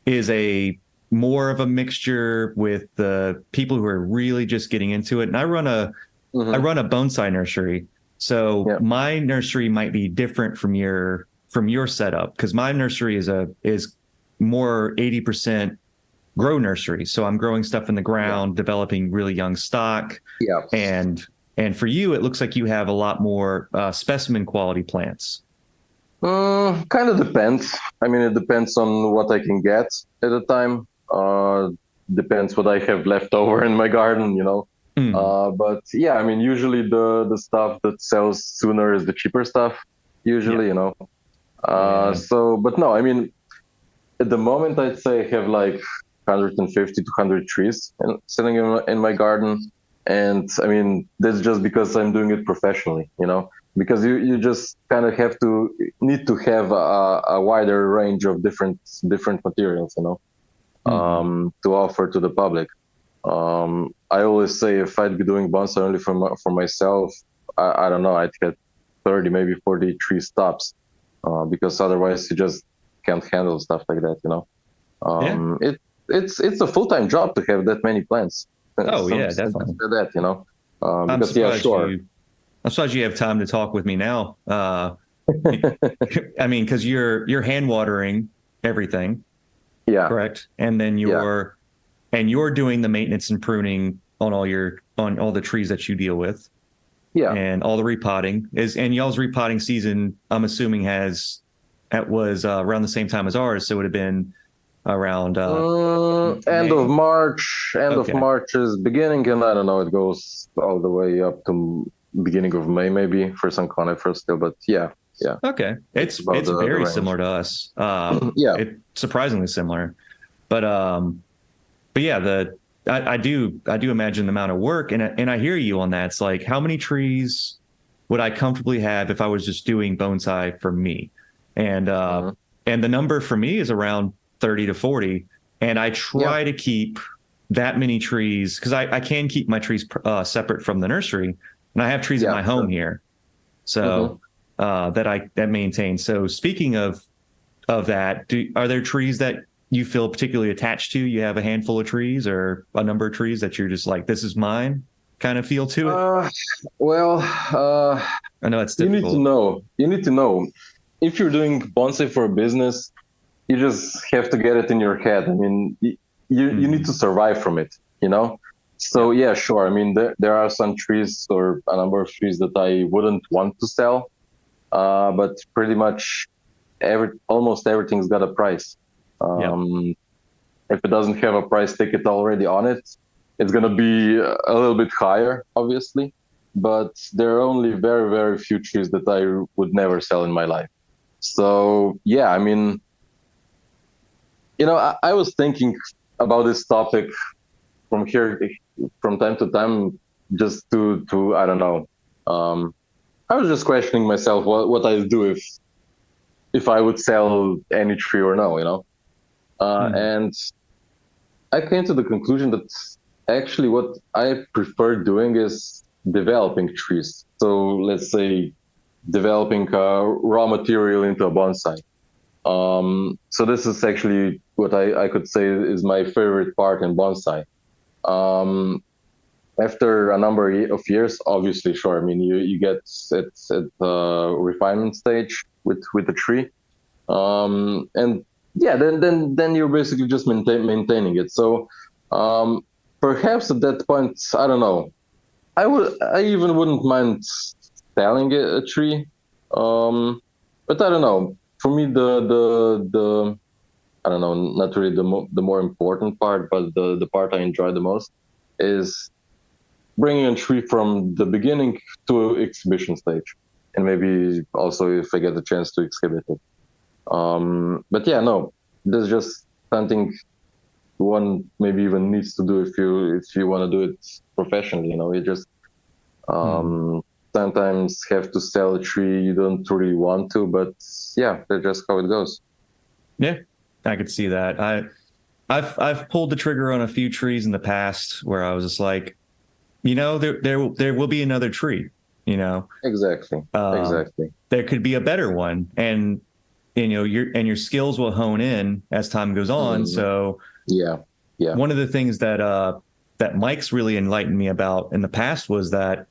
[SPEAKER 1] is a more of a mixture with the people who are really just getting into it. And I
[SPEAKER 2] Hmm.
[SPEAKER 1] run a bonsai nursery. So
[SPEAKER 2] Yeah.
[SPEAKER 1] my nursery might be different from your setup, because my nursery is more 80% grow nursery. So I'm growing stuff in the
[SPEAKER 2] Yeah.
[SPEAKER 1] ground, developing really young stock,
[SPEAKER 2] Yeah.
[SPEAKER 1] and for you, it looks like you have a lot more specimen quality plants.
[SPEAKER 2] Kind of depends. I mean, it depends on what I can get at the time. Depends what I have left over in my garden.
[SPEAKER 1] Mm,
[SPEAKER 2] But yeah, I mean, usually the stuff that sells sooner is the cheaper stuff.
[SPEAKER 1] yeah,
[SPEAKER 2] Usually.
[SPEAKER 1] yeah.
[SPEAKER 2] But no, I mean, at the moment, I'd say I have like 150 to 100 trees sitting in my garden. And I mean, that's just because I'm doing it professionally. Because you just kind of need to have a wider range of different materials,
[SPEAKER 1] Mm,
[SPEAKER 2] to offer to the public. I always say if I'd be doing bonsai only for myself, I don't know, I'd get 30, maybe 40 tree stops, because otherwise you just can't handle stuff like that.
[SPEAKER 1] yeah.
[SPEAKER 2] It's a full-time job to have that many plants.
[SPEAKER 1] Oh
[SPEAKER 2] Some
[SPEAKER 1] yeah,
[SPEAKER 2] say
[SPEAKER 1] definitely.
[SPEAKER 2] that.
[SPEAKER 1] I'm
[SPEAKER 2] Because yeah,
[SPEAKER 1] surprised
[SPEAKER 2] sure.
[SPEAKER 1] you. I'm surprised you have time to talk with me now. I mean, because you're hand watering everything,
[SPEAKER 2] Yeah,
[SPEAKER 1] correct? And then
[SPEAKER 2] yeah,
[SPEAKER 1] you're doing the maintenance and pruning on all the trees that you deal with,
[SPEAKER 2] yeah.
[SPEAKER 1] and all the repotting and y'all's repotting season, I'm assuming that was around the same time as ours, so it would have been around
[SPEAKER 2] End of
[SPEAKER 1] May.
[SPEAKER 2] March. End of
[SPEAKER 1] Okay.
[SPEAKER 2] March is beginning, and I don't know. It goes all the way up to beginning of May, maybe for some conifers still. But yeah, yeah,
[SPEAKER 1] Okay.
[SPEAKER 2] that's about
[SPEAKER 1] It's
[SPEAKER 2] the
[SPEAKER 1] very
[SPEAKER 2] range.
[SPEAKER 1] similar to us.
[SPEAKER 2] Yeah,
[SPEAKER 1] It surprisingly similar. But yeah, I do imagine the amount of work, and I hear you on that. It's like, how many trees would I comfortably have if I was just doing bonsai for me? And
[SPEAKER 2] mhm,
[SPEAKER 1] the number for me is around 30 to 40, and I
[SPEAKER 2] yeah,
[SPEAKER 1] try to keep that many trees, because I can keep my trees separate from the nursery, and I have trees at
[SPEAKER 2] yeah,
[SPEAKER 1] my home
[SPEAKER 2] sure.
[SPEAKER 1] here.
[SPEAKER 2] Hmm.
[SPEAKER 1] So that maintain. So speaking of that, are there trees that you feel particularly attached to? You have a handful of trees or a number of trees that you're just like, this is mine kind of feel to it?
[SPEAKER 2] Uh, well,
[SPEAKER 1] I know it's
[SPEAKER 2] you need to
[SPEAKER 1] difficult.
[SPEAKER 2] know. You need to know if you're doing bonsai for a business. You just have to get it in your head. I mean, you need to
[SPEAKER 1] Mm,
[SPEAKER 2] survive from it.
[SPEAKER 1] yeah.
[SPEAKER 2] So yeah, sure. I mean, there are some trees or a number of trees that I wouldn't want to sell, but pretty much almost everything's got a price.
[SPEAKER 1] Yeah.
[SPEAKER 2] Um, if it doesn't have a price ticket already on it, it's gonna be a little bit higher, obviously. But there are only very, very few trees that I would never sell in my life. So yeah, I mean, I was thinking about this topic from here from time to time, just to I don't know. Um, I was just questioning myself what I'd do if I would sell any tree or no.
[SPEAKER 1] Mm,
[SPEAKER 2] And I came to the conclusion that actually what I prefer doing is developing trees. So let's say developing raw material into a bonsai. So this is actually what I could say is my favorite part in bonsai. Um, after a number of years, obviously, sure. I mean, you get at the refinement stage with the tree, and yeah, then you're basically just maintaining it. So um, perhaps at that point, I don't know. I even wouldn't mind selling a tree, but I don't know. For me, the I don't know, not really the more important part, but the part I enjoy the most is bringing a tree from the beginning to exhibition stage, and maybe also if I get the chance to exhibit it. But yeah, no, there's just something one maybe even needs to do if you want to do it professionally. You know, you just sometimes have to sell a tree you don't really want to, but yeah, that's just how it goes.
[SPEAKER 1] Yeah, I could see that. I've pulled the trigger on a few trees in the past where I was just like, there will be another tree,
[SPEAKER 2] Exactly. Exactly.
[SPEAKER 1] there could be a better one, and your skills will hone in as time goes on. So
[SPEAKER 2] Yeah. Yeah.
[SPEAKER 1] one of the things that Mike's really enlightened me about in the past was that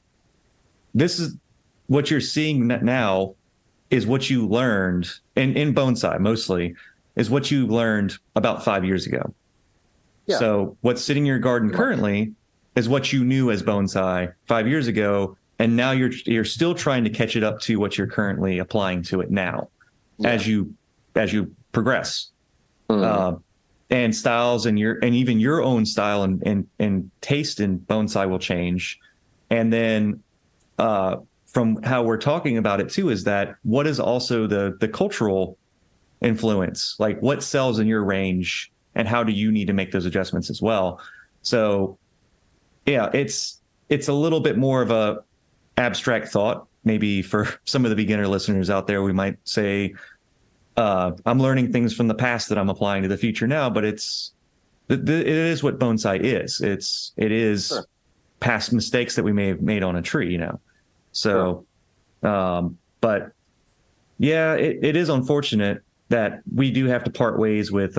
[SPEAKER 1] this is what you're seeing now is what you learned in bonsai mostly is what you learned about 5 years ago.
[SPEAKER 2] Yeah.
[SPEAKER 1] So what's sitting in your garden currently is what you knew as bonsai 5 years ago, and now you're still trying to catch it up to what you're currently applying to it now, as you progress. And styles and even your own style and taste in bonsai will change. And then from how we're talking about it too, is that what is also the cultural influence, like what sells in your range and how do you need to make those adjustments as well. So yeah, it's a little bit more of a abstract thought. Maybe for some of the beginner listeners out there, we might say, I'm learning things from the past that I'm applying to the future now, but it is what bonsai is. It is
[SPEAKER 2] Sure.
[SPEAKER 1] past mistakes that we may have made on a tree, So, but yeah, it is unfortunate that we do have to part ways with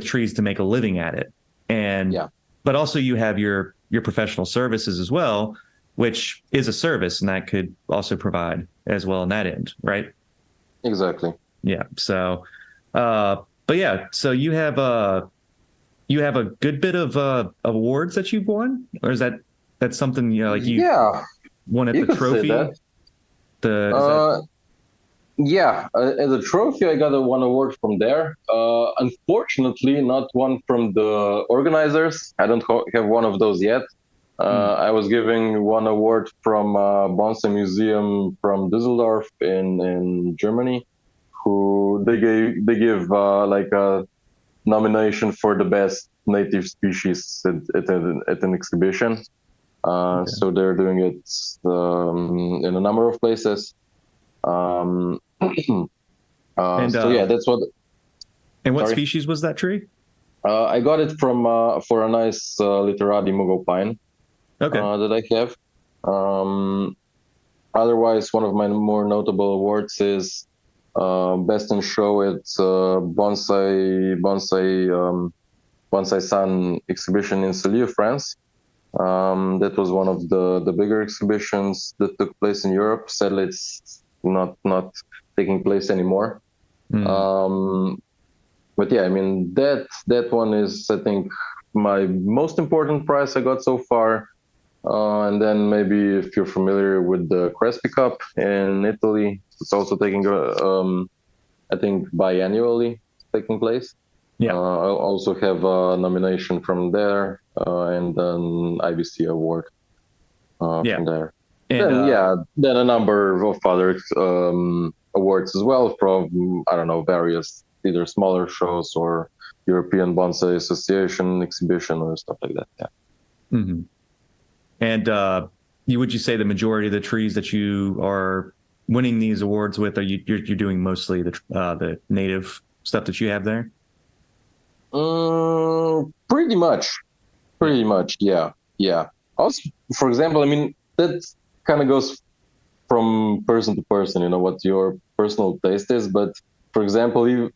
[SPEAKER 1] trees to make a living at it. And, but also you have your professional services as well, which is a service, and that could also provide as well on that end, right?
[SPEAKER 2] Exactly.
[SPEAKER 1] Yeah. So, but yeah, so you have a good bit of awards that you've won, or is that's something like you won at the trophy?
[SPEAKER 2] As a trophy, I got one award from there. Unfortunately, not one from the organizers. I don't have one of those yet. I was giving one award from Bonsai Museum from Düsseldorf in Germany, who they give like a nomination for the best native species at an exhibition. So they're doing it in a number of places. So yeah, that's what.
[SPEAKER 1] And what species was that tree?
[SPEAKER 2] I got it from for a nice Literati Mugo pine.
[SPEAKER 1] Okay.
[SPEAKER 2] That I have. Otherwise, one of my more notable awards is Best in Show at Bonsai Sun exhibition in Cellier, France. That was one of the bigger exhibitions that took place in Europe. Sadly, it's not taking place anymore. But yeah, I mean that one is, I think, my most important prize I got so far. And then maybe if you're familiar with the Crespi Cup in Italy, it's also taking, I think, biannually taking place.
[SPEAKER 1] Yeah.
[SPEAKER 2] I'll also have a nomination from there and an IBC award from there. And then a number of other awards as well from, I don't know, various either smaller shows or European Bonsai Association exhibition or stuff like that. Yeah.
[SPEAKER 1] Mm-hmm. And would you say the majority of the trees that you are winning these awards with, you're doing mostly the native stuff that you have there?
[SPEAKER 2] Pretty much, yeah. Also, for example, I mean that kind of goes from person to person, what your personal taste is. But for example,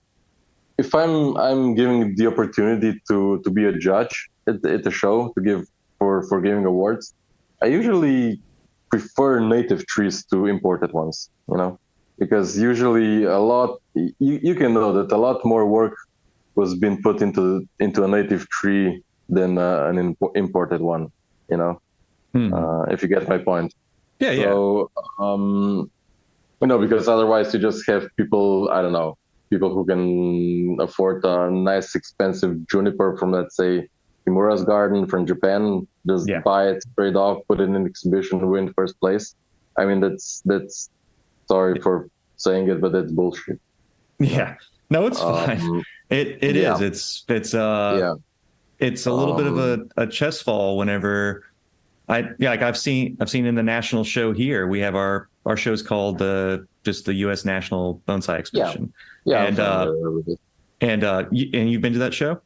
[SPEAKER 2] if I'm giving the opportunity to be a judge at the show, to give for giving awards, I usually prefer native trees to imported ones, because usually you can know that a lot more work was being put into a native tree than an imported one, if you get my point.
[SPEAKER 1] Yeah, yeah.
[SPEAKER 2] So, because otherwise you just have people, I don't know, people who can afford a nice, expensive juniper from, let's say, Kimura's garden from Japan, just
[SPEAKER 1] Yeah.
[SPEAKER 2] buy it straight off, put it in an exhibition, win first place. I mean, that's sorry for saying it, but that's bullshit.
[SPEAKER 1] Yeah. No, it's fine. It
[SPEAKER 2] yeah.
[SPEAKER 1] is.
[SPEAKER 2] Yeah.
[SPEAKER 1] It's a little bit of a chest fall whenever like I've seen in the national show here, we have our show's called just the US National Bonsai Exhibition.
[SPEAKER 2] Yeah.
[SPEAKER 1] And and you've been to that show?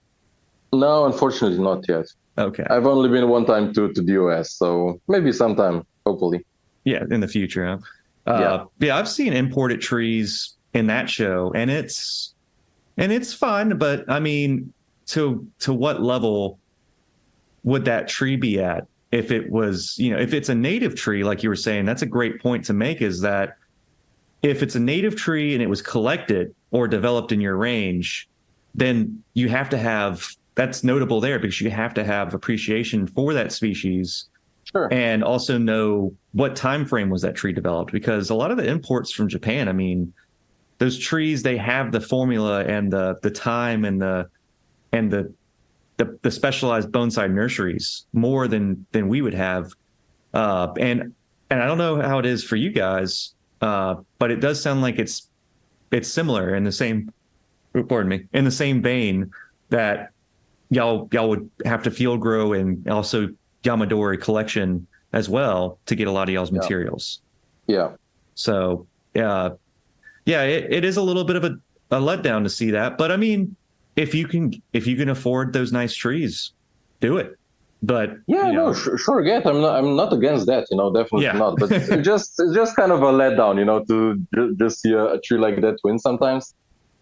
[SPEAKER 2] No, unfortunately not yet.
[SPEAKER 1] Okay.
[SPEAKER 2] I've only been one time to the US, so maybe sometime, hopefully.
[SPEAKER 1] Yeah, in the future. Huh? Yeah, I've seen imported trees in that show, and it's fun, but I mean, to what level would that tree be at if it was, if it's a native tree, like you were saying? That's a great point to make, is that if it's a native tree and it was collected or developed in your range, then you have to have, that's notable there, because you have to have appreciation for that species.
[SPEAKER 2] Sure.
[SPEAKER 1] And also know what time frame was that tree developed, because a lot of the imports from Japan, I mean, those trees, they have the formula and the time and the specialized bonsai nurseries more than we would have. And I don't know how it is for you guys, but it does sound like it's similar in the same, in the same vein, that y'all would have to field grow and also Yamadori collection as well to get a lot of y'all's materials.
[SPEAKER 2] Yeah.
[SPEAKER 1] So it is a little bit of a letdown to see that, but I mean, if you can afford those nice trees, do it. But
[SPEAKER 2] sure, get. I'm not against that. Definitely not. But it's just kind of a letdown. To just see a tree like that win sometimes.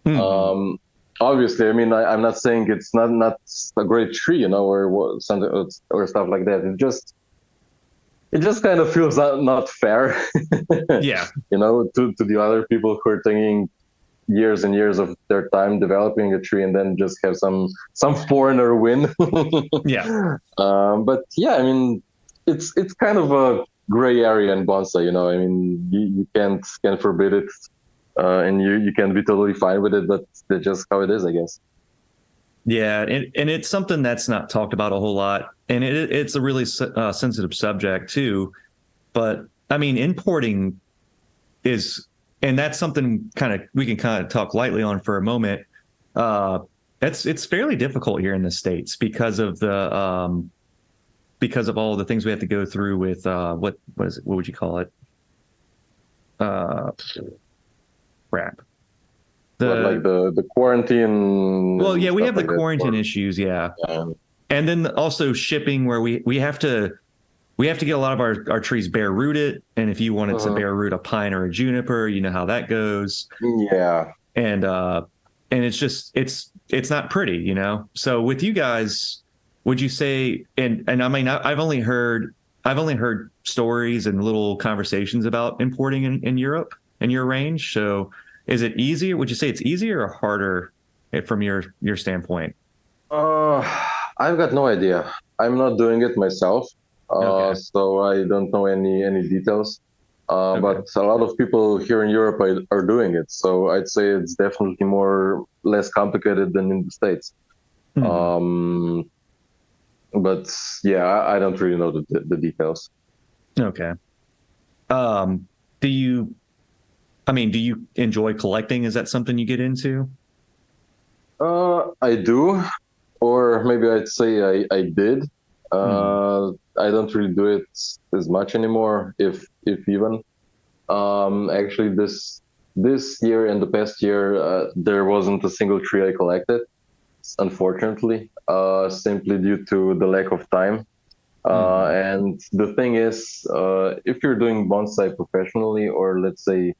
[SPEAKER 2] Mm-hmm. Obviously, I mean, I'm not saying it's not a great tree, or something or stuff like that. It just kind of feels not fair.
[SPEAKER 1] Yeah.
[SPEAKER 2] To the other people who are taking years and years of their time developing a tree and then just have some foreigner win.
[SPEAKER 1] Yeah.
[SPEAKER 2] But yeah, I mean, it's kind of a gray area in bonsai. I mean, you can't forbid it, and you can be totally fine with it. But that's just how it is, I guess.
[SPEAKER 1] Yeah, and it's something that's not talked about a whole lot, and it's a really sensitive subject too. But I mean, importing is. And that's something we can kind of talk lightly on for a moment. It's fairly difficult here in the States because of all the things we have to go through with what is it? What would you call it? Crap.
[SPEAKER 2] The quarantine.
[SPEAKER 1] Well, yeah, we have the quarantine issues, yeah. And then also shipping, where we have to get a lot of our trees bare rooted, and if you wanted to bare root a pine or a juniper, you know how that goes.
[SPEAKER 2] Yeah.
[SPEAKER 1] And it's just it's not pretty, So with you guys, would you say, and I mean, I've only heard stories and little conversations about importing in Europe in your range. So is it easier? Would you say it's easier or harder from your standpoint?
[SPEAKER 2] I've got no idea. I'm not doing it myself.
[SPEAKER 1] Okay.
[SPEAKER 2] So I don't know any details. But a lot of people here in Europe are doing it. So I'd say it's definitely less complicated than in the States. Mm-hmm. But yeah, I don't really know the details.
[SPEAKER 1] Okay. Do you enjoy collecting? Is that something you get into?
[SPEAKER 2] I do, or maybe I'd say I did. I don't really do it as much anymore, if even. Actually, this year and the past year, there wasn't a single tree I collected, unfortunately, simply due to the lack of time. And the thing is, if you're doing bonsai professionally, or let's say,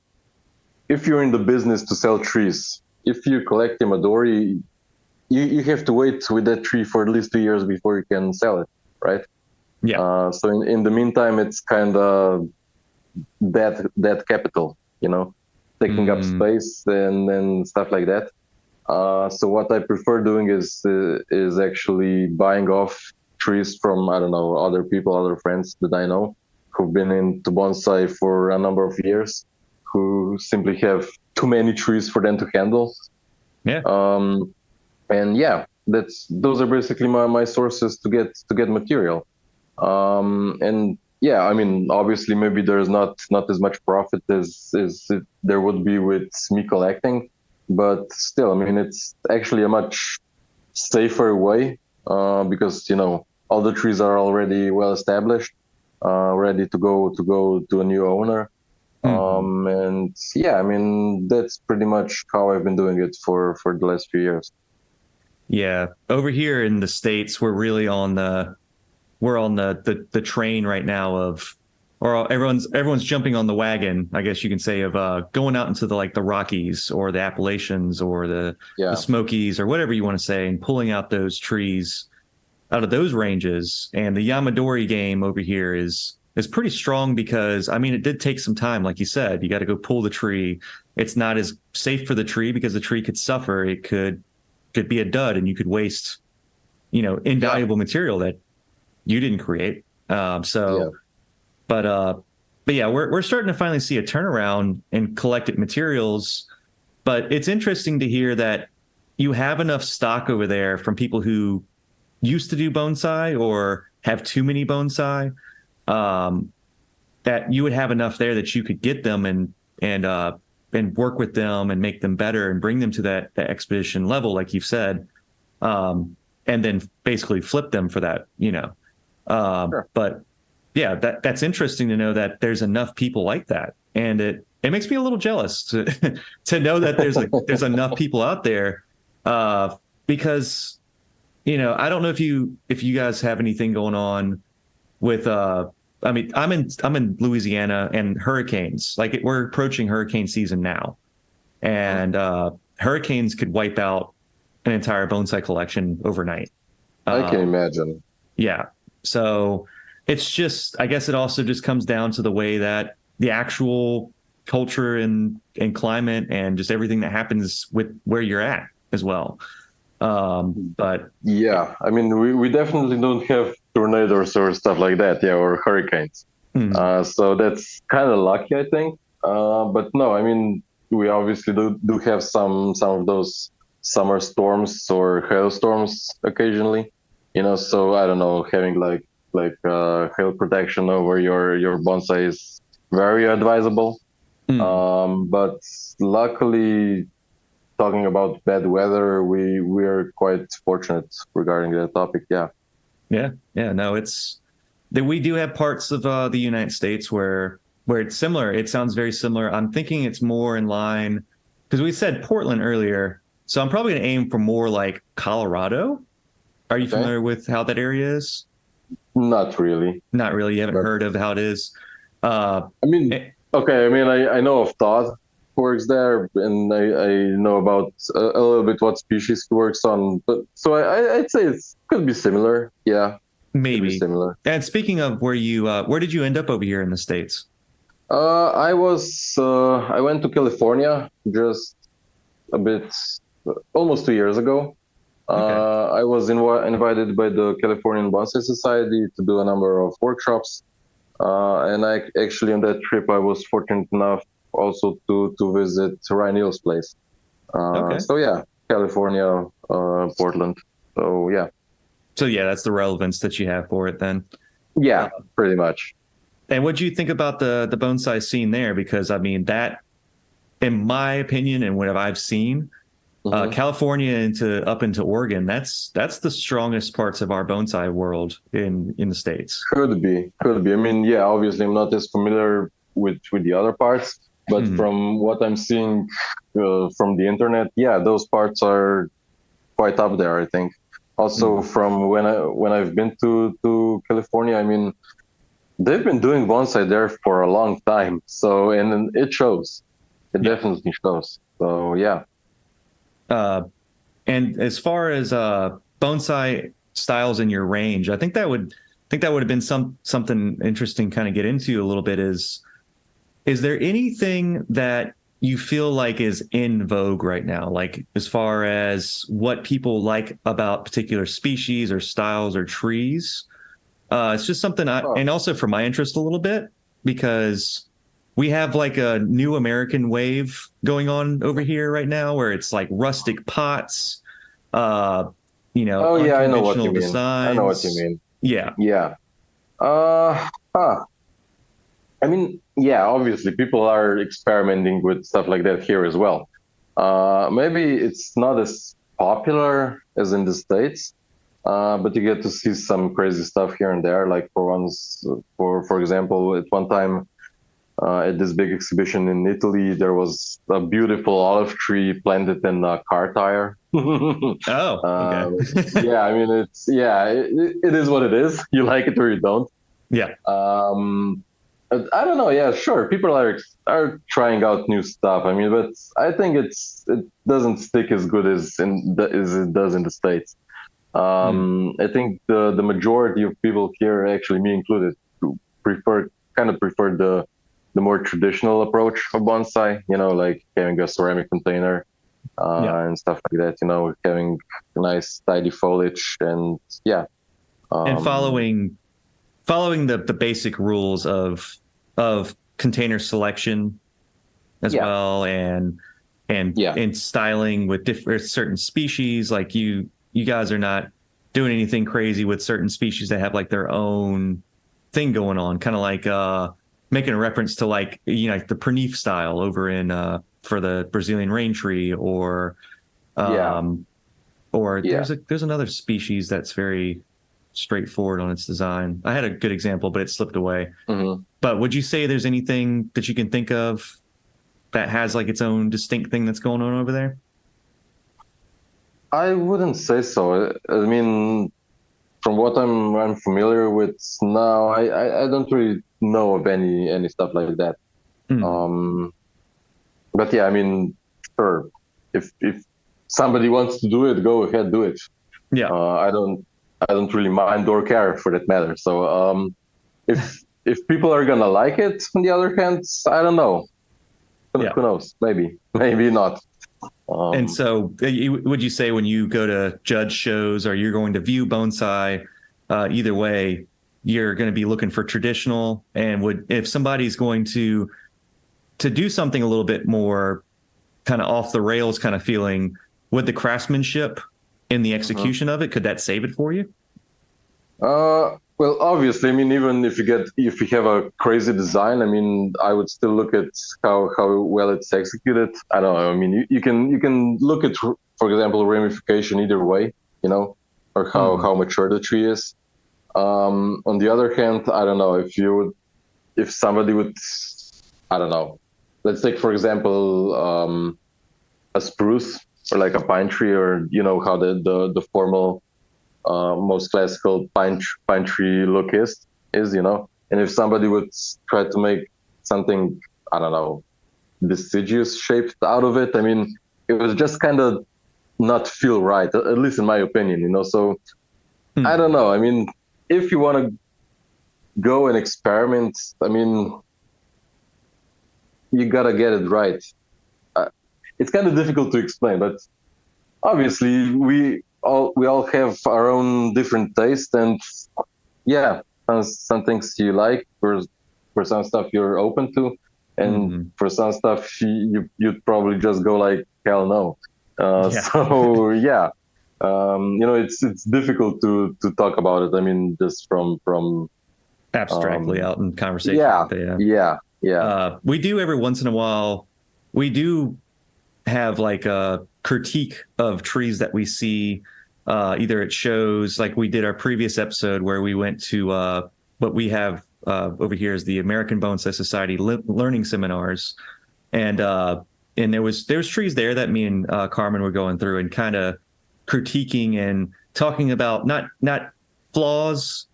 [SPEAKER 2] if you're in the business to sell trees, if you collect Yamadori, you have to wait with that tree for at least 2 years before you can sell it, right?
[SPEAKER 1] Yeah.
[SPEAKER 2] So in the meantime, it's kind of dead capital, taking up
[SPEAKER 1] Mm,
[SPEAKER 2] space and stuff like that. So what I prefer doing is actually buying off trees from, I don't know, other people, other friends that I know who've been into bonsai for a number of years, who simply have too many trees for them to handle.
[SPEAKER 1] yeah.
[SPEAKER 2] Um, and yeah, those are basically my sources to get material. And yeah, I mean, obviously, maybe there's not as much profit as there would be with me collecting, but still, I mean, it's actually a much safer way because all the trees are already well established, ready to go to a new owner.
[SPEAKER 1] Mhm.
[SPEAKER 2] And yeah, I mean, that's pretty much how I've been doing it for the last few years.
[SPEAKER 1] Yeah. Over here in the States, we're on the train right now of, or everyone's jumping on the wagon, I guess you can say, of going out into the Rockies or the Appalachians or the
[SPEAKER 2] Yeah,
[SPEAKER 1] Smokies or whatever you want to say, and pulling out those trees out of those ranges. And the Yamadori game over here is pretty strong because I mean it did take some time, like you said. You got to go pull the tree. It's not as safe for the tree because the tree could suffer. It could be a dud and you could waste,
[SPEAKER 2] yeah,
[SPEAKER 1] invaluable material that you didn't create.
[SPEAKER 2] yeah.
[SPEAKER 1] But uh, but yeah, we're starting to finally see a turnaround in collected materials. But it's interesting to hear that you have enough stock over there from people who used to do bonsai or have too many bonsai, um, that you would have enough there that you could get them and work with them and make them better and bring them to that expedition level, like you've said, and then basically flip them for that.
[SPEAKER 2] Sure.
[SPEAKER 1] But yeah, that's interesting to know that there's enough people like that, and it makes me a little jealous to to know that there's enough people out there, because I don't know if you guys have anything going on with I mean I'm in Louisiana and hurricanes. Like we're approaching hurricane season now.
[SPEAKER 2] Mhm.
[SPEAKER 1] And hurricanes could wipe out an entire bonsai collection overnight.
[SPEAKER 2] I can
[SPEAKER 1] Um,
[SPEAKER 2] imagine.
[SPEAKER 1] yeah. So it's just, I guess it also just comes down to the way that the actual culture and climate and just everything that happens with where you're at as well. But
[SPEAKER 2] Yeah, I mean, we definitely don't have tornadoes or stuff like that, yeah, or hurricanes.
[SPEAKER 1] mm,
[SPEAKER 2] So that's kind of lucky, I think. But no, I mean, we obviously do have some of those summer storms or hailstorms occasionally. So I don't know, having hail protection over your bonsai is very advisable.
[SPEAKER 1] mm,
[SPEAKER 2] But luckily, talking about bad weather, we are quite fortunate regarding that topic. Yeah.
[SPEAKER 1] yeah, yeah, no, it's that we do have parts of the United States where it's similar. It sounds very similar. I'm thinking it's more in line because we said Portland earlier, so I'm probably going to aim for more like Colorado. Are you
[SPEAKER 2] Okay.
[SPEAKER 1] familiar with how that area is?
[SPEAKER 2] Not really,
[SPEAKER 1] Not really. You haven't
[SPEAKER 2] but
[SPEAKER 1] heard of how it is. Uh,
[SPEAKER 2] I mean,
[SPEAKER 1] eh,
[SPEAKER 2] okay. I mean, I know of Todd who works there, and I know about a little bit what species he works on. But so I'd say it could be similar. Yeah, could be
[SPEAKER 1] maybe.
[SPEAKER 2] similar.
[SPEAKER 1] And speaking of where did you end up over here in the States?
[SPEAKER 2] I went to California just a bit, almost 2 years ago.
[SPEAKER 1] Okay.
[SPEAKER 2] I was invited by the Californian Bonsai Society to do a number of workshops. And I actually on that trip I was fortunate enough also to visit Ryan Neal's place.
[SPEAKER 1] Okay.
[SPEAKER 2] So yeah, California, Portland. So yeah,
[SPEAKER 1] So yeah, that's the relevance that you have for it then. Uh,
[SPEAKER 2] yeah, pretty much.
[SPEAKER 1] and what do you think about the bonsai scene there? Because I mean that, in my opinion, and what I've seen,
[SPEAKER 2] Hmm.
[SPEAKER 1] California into Oregon, that's the strongest parts of our bonsai world in the States.
[SPEAKER 2] Could be. I mean, yeah, obviously I'm not as familiar with the other parts, but
[SPEAKER 1] Mm,
[SPEAKER 2] from what I'm seeing from the internet, yeah, those parts are quite up there, I think. Also,
[SPEAKER 1] mm,
[SPEAKER 2] from when I've been to California, I mean, they've been doing bonsai there for a long time. So, and it shows. It
[SPEAKER 1] yeah.
[SPEAKER 2] definitely shows. So, yeah.
[SPEAKER 1] Uh, and as far as bonsai styles in your range, I think that would think that would have been something interesting kind of get into a little bit is there anything that you feel like is in vogue right now, like as far as what people like about particular species or styles or trees? It's just something and also for my interest a little bit, because we have like a new American wave going on over here right now where it's like rustic pots,
[SPEAKER 2] Oh yeah, I know what you
[SPEAKER 1] unconventional
[SPEAKER 2] mean. I know what you
[SPEAKER 1] designs.
[SPEAKER 2] mean.
[SPEAKER 1] Yeah.
[SPEAKER 2] Yeah. Huh. I mean, yeah, obviously people are experimenting with stuff like that here as well. Maybe it's not as popular as in the States, but you get to see some crazy stuff here and there. Like for example, at one time at this big exhibition in Italy, there was a beautiful olive tree planted in a car tire.
[SPEAKER 1] Oh, okay.
[SPEAKER 2] Yeah, I mean, it is what it is. You like it or you don't.
[SPEAKER 1] Yeah.
[SPEAKER 2] I don't know. Yeah, sure. People are trying out new stuff. I mean, but I think it doesn't stick as good as it does in the States. I think the majority of people here, actually me included, prefer the more traditional approach of bonsai. You know, like having a ceramic container and stuff like that. You know, having nice tidy foliage and yeah.
[SPEAKER 1] And following the basic rules of container selection as well, and styling with different certain species. Like you guys are not doing anything crazy with certain species that have like their own thing going on, kind of like making a reference to like like the Pernif style over in for the Brazilian rain tree, or there's another species that's very straightforward on its design. I had a good example, but it slipped away.
[SPEAKER 2] Mm-hmm.
[SPEAKER 1] But would you say there's anything that you can think of that has like its own distinct thing that's going on over there?
[SPEAKER 2] I wouldn't say so. I mean, from what I'm familiar with now, I don't really know of any stuff like that. But yeah, I mean, sure. If somebody wants to do it, go ahead, do it.
[SPEAKER 1] Yeah.
[SPEAKER 2] I don't really mind or care for that matter. So if people are gonna like it, on the other hand, I don't know. Who knows? Maybe not.
[SPEAKER 1] And so, would you say when you go to judge shows or you're going to view bonsai, either way, you're going to be looking for traditional? And if somebody's going to do something a little bit more kind of off the rails kind of feeling, would the craftsmanship in the execution of it, could that save it for you?
[SPEAKER 2] Well, obviously, I mean, even if you have a crazy design, I mean, I would still look at how well it's executed. I don't know. I mean, you can look at, for example, ramification either way, you know, or how mature the tree is. On the other hand, I don't know if somebody would, I don't know. Let's take, for example, a spruce or like a pine tree, or you know how the formal most classical pine tree look is, you know. And if somebody would try to make something, I don't know, deciduous shaped out of it, I mean, it was just kind of not feel right, at least in my opinion, you know. So I don't know. I mean, if you want to go and experiment, I mean, you gotta get it right. It's kind of difficult to explain, but obviously we all have our own different taste, and yeah, some things you like, for some stuff you're open to, and for some stuff you'd probably just go like hell no. So yeah, you know, it's difficult to talk about it. I mean, just from
[SPEAKER 1] abstractly out in conversation.
[SPEAKER 2] Yeah.
[SPEAKER 1] We do every once in a while. We do have like a critique of trees that we see either at shows, like we did our previous episode where we went to what we have over here is the American Bonsai Society learning seminars, and there was trees there that me and Carmen were going through and kind of critiquing and talking about not flaws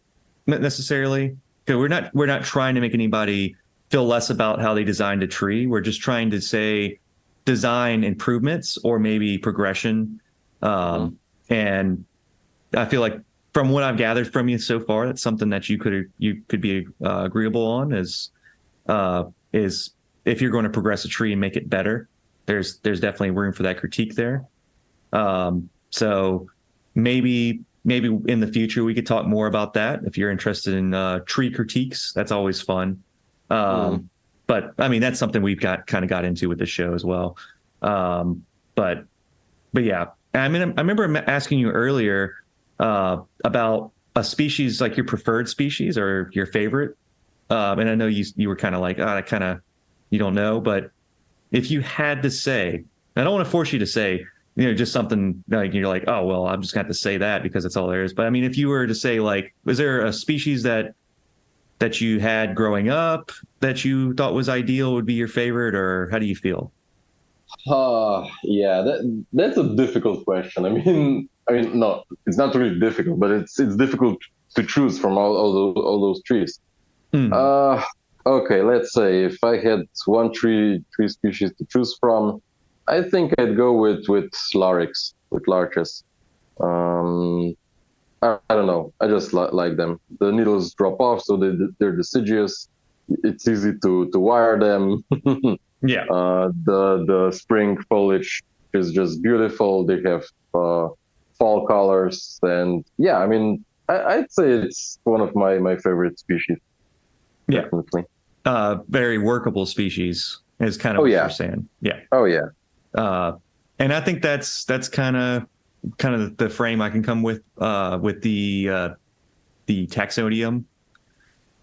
[SPEAKER 1] necessarily, because we're not trying to make anybody feel less about how they designed a tree. We're just trying to say design improvements or maybe progression. And I feel like from what I've gathered from you so far, that's something that you could be agreeable on is if you're going to progress a tree and make it better, there's definitely room for that critique there. So maybe in the future we could talk more about that if you're interested in tree critiques. That's always fun. But I mean, that's something we've got into with the show as well. But yeah, I mean, I remember asking you earlier about a species, like your preferred species or your favorite. And I know you were kind of like, you don't know, but if you had to say, I don't want to force you to say, just something like you're like, oh, well, I'm just going to have to say that because that's all there is. But I mean, if you were to say, like, was there a species that you had growing up that you thought was ideal would be your favorite, or how do you feel?
[SPEAKER 2] Yeah, that's a difficult question. No, it's not really difficult, but it's difficult to choose from all those trees.
[SPEAKER 1] Mm.
[SPEAKER 2] Okay, let's say if I had one tree species to choose from, I think I'd go with larix, with larches. I don't know. I just like them. The needles drop off, so they're deciduous. It's easy to wire them.
[SPEAKER 1] Yeah.
[SPEAKER 2] The spring foliage is just beautiful. They have fall colors, and yeah, I mean, I'd say it's one of my favorite species.
[SPEAKER 1] Yeah.
[SPEAKER 2] Definitely.
[SPEAKER 1] Very workable species is kind of what you're saying. Yeah.
[SPEAKER 2] Oh yeah.
[SPEAKER 1] And I think that's kind of the frame I can come with the taxodium,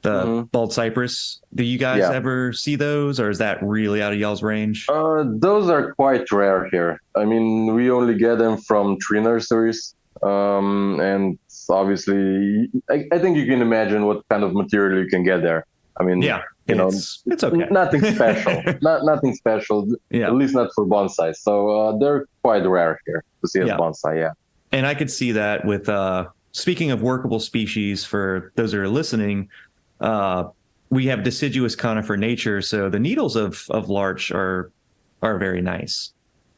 [SPEAKER 1] the bald cypress. Do you guys ever see those, or is that really out of y'all's range?
[SPEAKER 2] Those are quite rare here. I mean, we only get them from tree nurseries. And obviously, I think you can imagine what kind of material you can get there. I mean,
[SPEAKER 1] yeah, it's okay.
[SPEAKER 2] Nothing special. Nothing special.
[SPEAKER 1] Yeah.
[SPEAKER 2] At least not for bonsai. So they're quite rare here to see as bonsai. Yeah.
[SPEAKER 1] And I could see that with speaking of workable species, for those that are listening, we have deciduous conifer nature, so the needles of larch are very nice.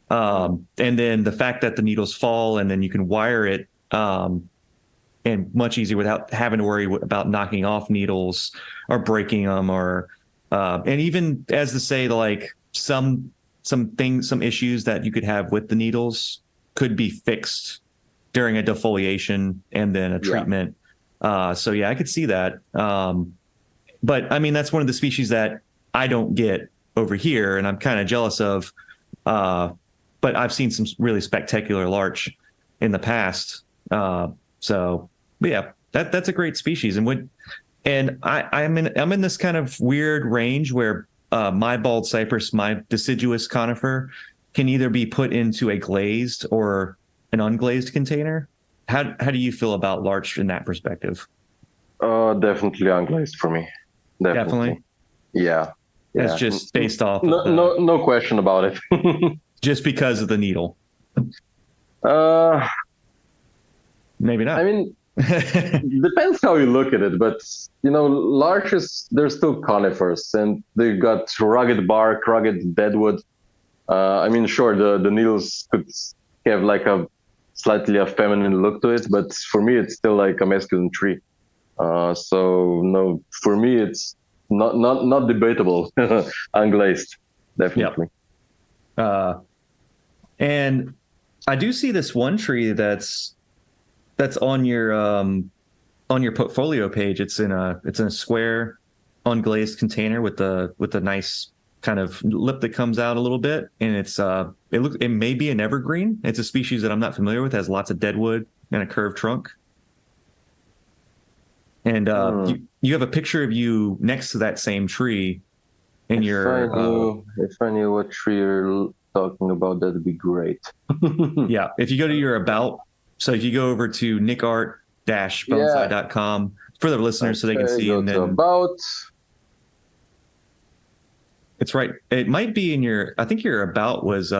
[SPEAKER 1] And then the fact that the needles fall and then you can wire it and much easier without having to worry about knocking off needles or breaking them, or and even as to say, like some issues that you could have with the needles could be fixed during a defoliation and then a treatment. So yeah, I could see that. But I mean, that's one of the species that I don't get over here, and I'm kind of jealous of. But I've seen some really spectacular larch in the past. So but yeah, that's a great species. And I'm in this kind of weird range where my bald cypress, my deciduous conifer, can either be put into a glazed or an unglazed container. How do you feel about larch in that perspective?
[SPEAKER 2] Definitely unglazed for me. Definitely. Yeah.
[SPEAKER 1] That's just based off.
[SPEAKER 2] No question about it.
[SPEAKER 1] Just because of the needle. Maybe not.
[SPEAKER 2] I mean, depends how you look at it, but larches, they're still conifers, and they've got rugged bark, rugged deadwood. I mean, sure, the needles could have like a slightly a feminine look to it, but for me, it's still like a masculine tree. So no, for me, it's not debatable. Unglazed, definitely.
[SPEAKER 1] Yep. And I do see this one tree that's on your portfolio page. It's in a square unglazed container with the nice kind of lip that comes out a little bit, and it may be an evergreen. It's a species that I'm not familiar with. It has lots of deadwood and a curved trunk. And you have a picture of you next to that same tree in
[SPEAKER 2] if I knew what tree you're talking about, that'd be great.
[SPEAKER 1] Yeah, if you go to your about, so if you go over to nickart-bonsai.com for the listeners, so they can see. And then
[SPEAKER 2] about.
[SPEAKER 1] It's right. It might be in your. I think your about was.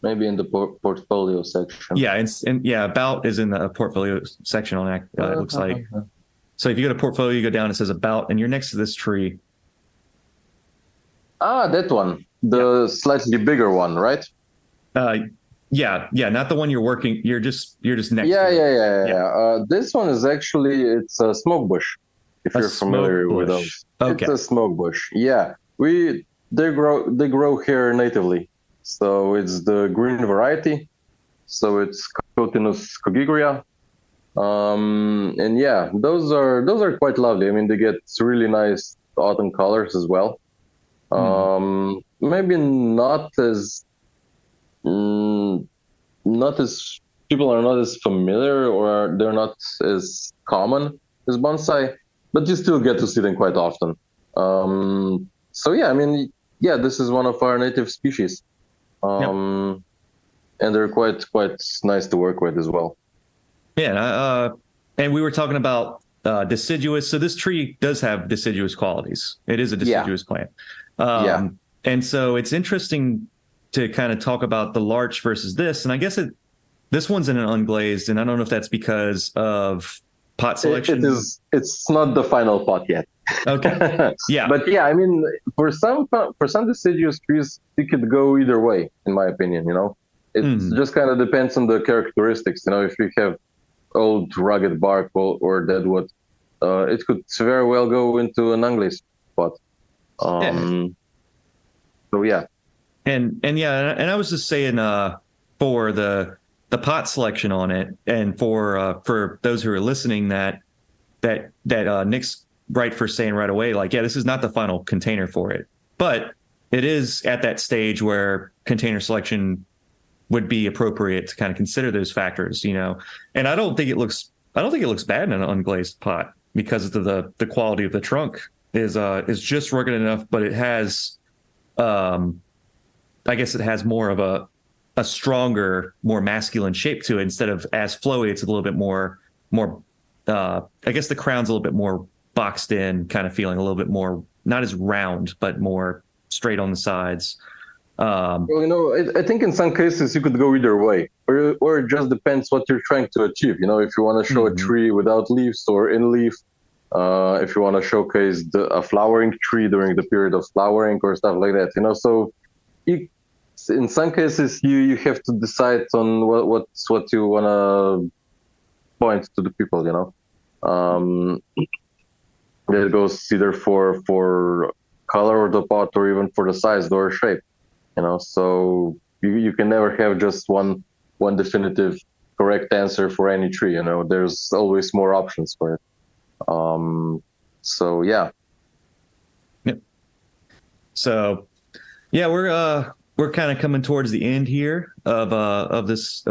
[SPEAKER 2] Maybe in the portfolio section.
[SPEAKER 1] Yeah, and about is in the portfolio section on that. It looks like. So if you go to portfolio, you go down. It says about, and you're next to this tree.
[SPEAKER 2] Ah, that one, the slightly bigger one, right?
[SPEAKER 1] Yeah, not the one you're working. You're just next
[SPEAKER 2] Yeah,
[SPEAKER 1] to it.
[SPEAKER 2] yeah, yeah,
[SPEAKER 1] Yeah,
[SPEAKER 2] yeah. This one is actually it's a smoke bush. If
[SPEAKER 1] a
[SPEAKER 2] you're
[SPEAKER 1] smoke
[SPEAKER 2] familiar with
[SPEAKER 1] bush.
[SPEAKER 2] those, it's
[SPEAKER 1] Okay.
[SPEAKER 2] a smoke bush. Yeah, we they grow here natively. So it's the green variety. So it's Cotinus cogigria. And yeah, those are quite lovely. I mean, they get really nice autumn colors as well.
[SPEAKER 1] Hmm.
[SPEAKER 2] Maybe mm, not as people are not as familiar or they're not as common as bonsai, but you still get to see them quite often. So yeah, I mean, yeah, this is one of our native species,
[SPEAKER 1] Yep.
[SPEAKER 2] and they're quite nice to work with as well.
[SPEAKER 1] Yeah, and we were talking about deciduous. So this tree does have deciduous qualities. It is a
[SPEAKER 2] Yeah,
[SPEAKER 1] deciduous plant.
[SPEAKER 2] yeah.
[SPEAKER 1] And so it's interesting to kind of talk about the larch versus this. And I guess this one's in an unglazed, and I don't know if that's because of pot selection.
[SPEAKER 2] It's not the final pot yet.
[SPEAKER 1] Okay. Yeah.
[SPEAKER 2] But yeah, I mean, for some deciduous trees, it could go either way, in my opinion. You know, it
[SPEAKER 1] Mm.
[SPEAKER 2] just kind of depends on the characteristics. You know, if you have old rugged bark or deadwood, it could very well go into an unglazed pot.
[SPEAKER 1] Yeah.
[SPEAKER 2] So yeah,
[SPEAKER 1] And yeah, and I was just saying for the pot selection on it, and for those who are listening that Nick's right for saying right away, like, yeah, this is not the final container for it, but it is at that stage where container selection would be appropriate to kind of consider those factors, you know. And I don't think it looks bad in an unglazed pot because of the quality of the trunk is just rugged enough, but it has um I guess it has more of a stronger, more masculine shape to it instead of as flowy. It's a little bit more. I guess the crown's a little bit more boxed in, kind of feeling a little bit more not as round, but more straight on the sides. Um,
[SPEAKER 2] well, you know, I think in some cases you could go either way, or it just depends what you're trying to achieve. You know, if you want to show a
[SPEAKER 1] mhm.
[SPEAKER 2] tree without leaves or in leaf, if you want to showcase a flowering tree during the period of flowering or stuff like that. You know, so you, in some cases you have to decide on what you want to point to the people. You know, that goes either for color of the pot or even for the size or shape. You know, so you can never have just one definitive correct answer for any tree. You know, there's always more options for it. So yeah.
[SPEAKER 1] Yep. So yeah, we're kind of coming towards the end here of this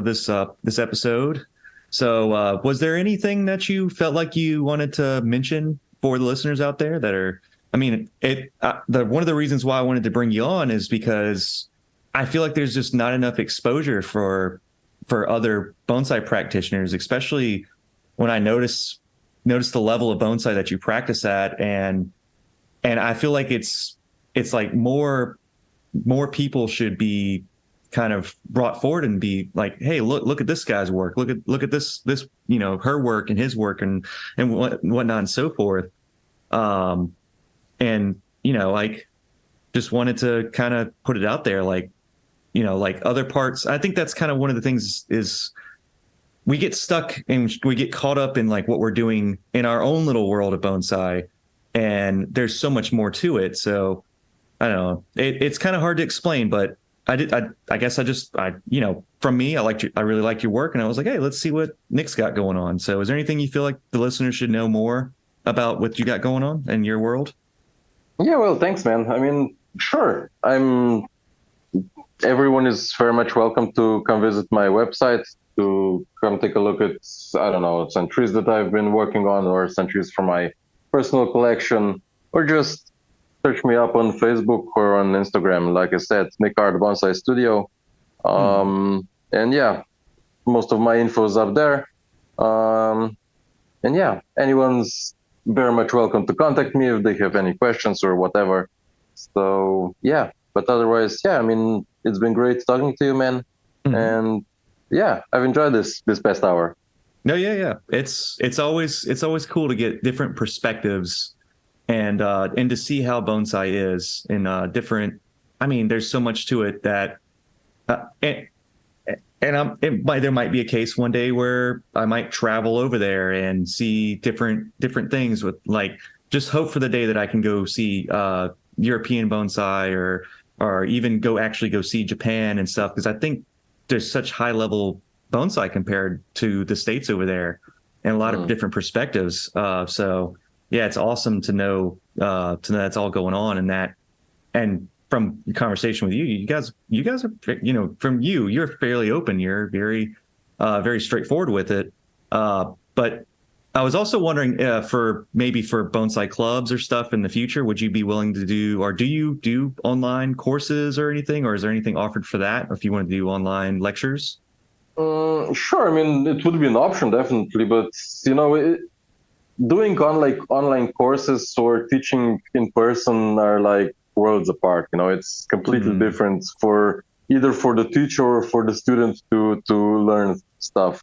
[SPEAKER 1] episode. So was there anything that you felt like you wanted to mention for the listeners out there that are? I mean, the one of the reasons why I wanted to bring you on is because I feel like there's just not enough exposure for other bonsai practitioners, especially when I notice the level of bonsai that you practice at, and I feel like it's like more people should be kind of brought forward and be like, hey, look at this guy's work, look at this you know, her work and his work and whatnot and so forth. And you know, like, just wanted to kind of put it out there, like, you know, like other parts. I think that's kind of one of the things is we get stuck and we get caught up in like what we're doing in our own little world of bonsai, and there's so much more to it. So I don't know. It's kind of hard to explain, but I guess you know, from me, I really liked your work, and I was like, hey, let's see what Nick's got going on. So is there anything you feel like the listeners should know more about what you got going on in your world?
[SPEAKER 2] Yeah, well, thanks, man. I mean, sure. Everyone is very much welcome to come visit my website to come take a look at, I don't know, some trees that I've been working on or some trees from my personal collection, or just search me up on Facebook or on Instagram. Like I said, Nik Bonsai Studio.
[SPEAKER 1] Hmm.
[SPEAKER 2] And yeah, most of my info is up there. Um, and yeah, anyone's very much welcome to contact me if they have any questions or whatever. So yeah, but otherwise, yeah, I mean, it's been great talking to you, man.
[SPEAKER 1] Hmm.
[SPEAKER 2] And yeah, I've enjoyed this past hour.
[SPEAKER 1] No, yeah. It's always cool to get different perspectives and to see how bonsai is in different. I mean, there's so much to it that uh, and, And there might be a case one day where I might travel over there and see different things with like just hope for the day that I can go see European bonsai or even actually go see Japan and stuff, because I think there's such high level bonsai compared to the States over there and a lot of different perspectives. So yeah, it's awesome to know that's all going on and that. And from the conversation with you guys are, you're fairly open. You're very, very straightforward with it. But I was also wondering for bonsai clubs or stuff in the future, would you be willing to do, or do you do online courses or anything, or is there anything offered for that? Or if you want to do online lectures?
[SPEAKER 2] Sure. I mean, it would be an option, definitely. But, doing online courses or teaching in person are like worlds apart. It's completely different for either for the teacher or for the student to learn stuff.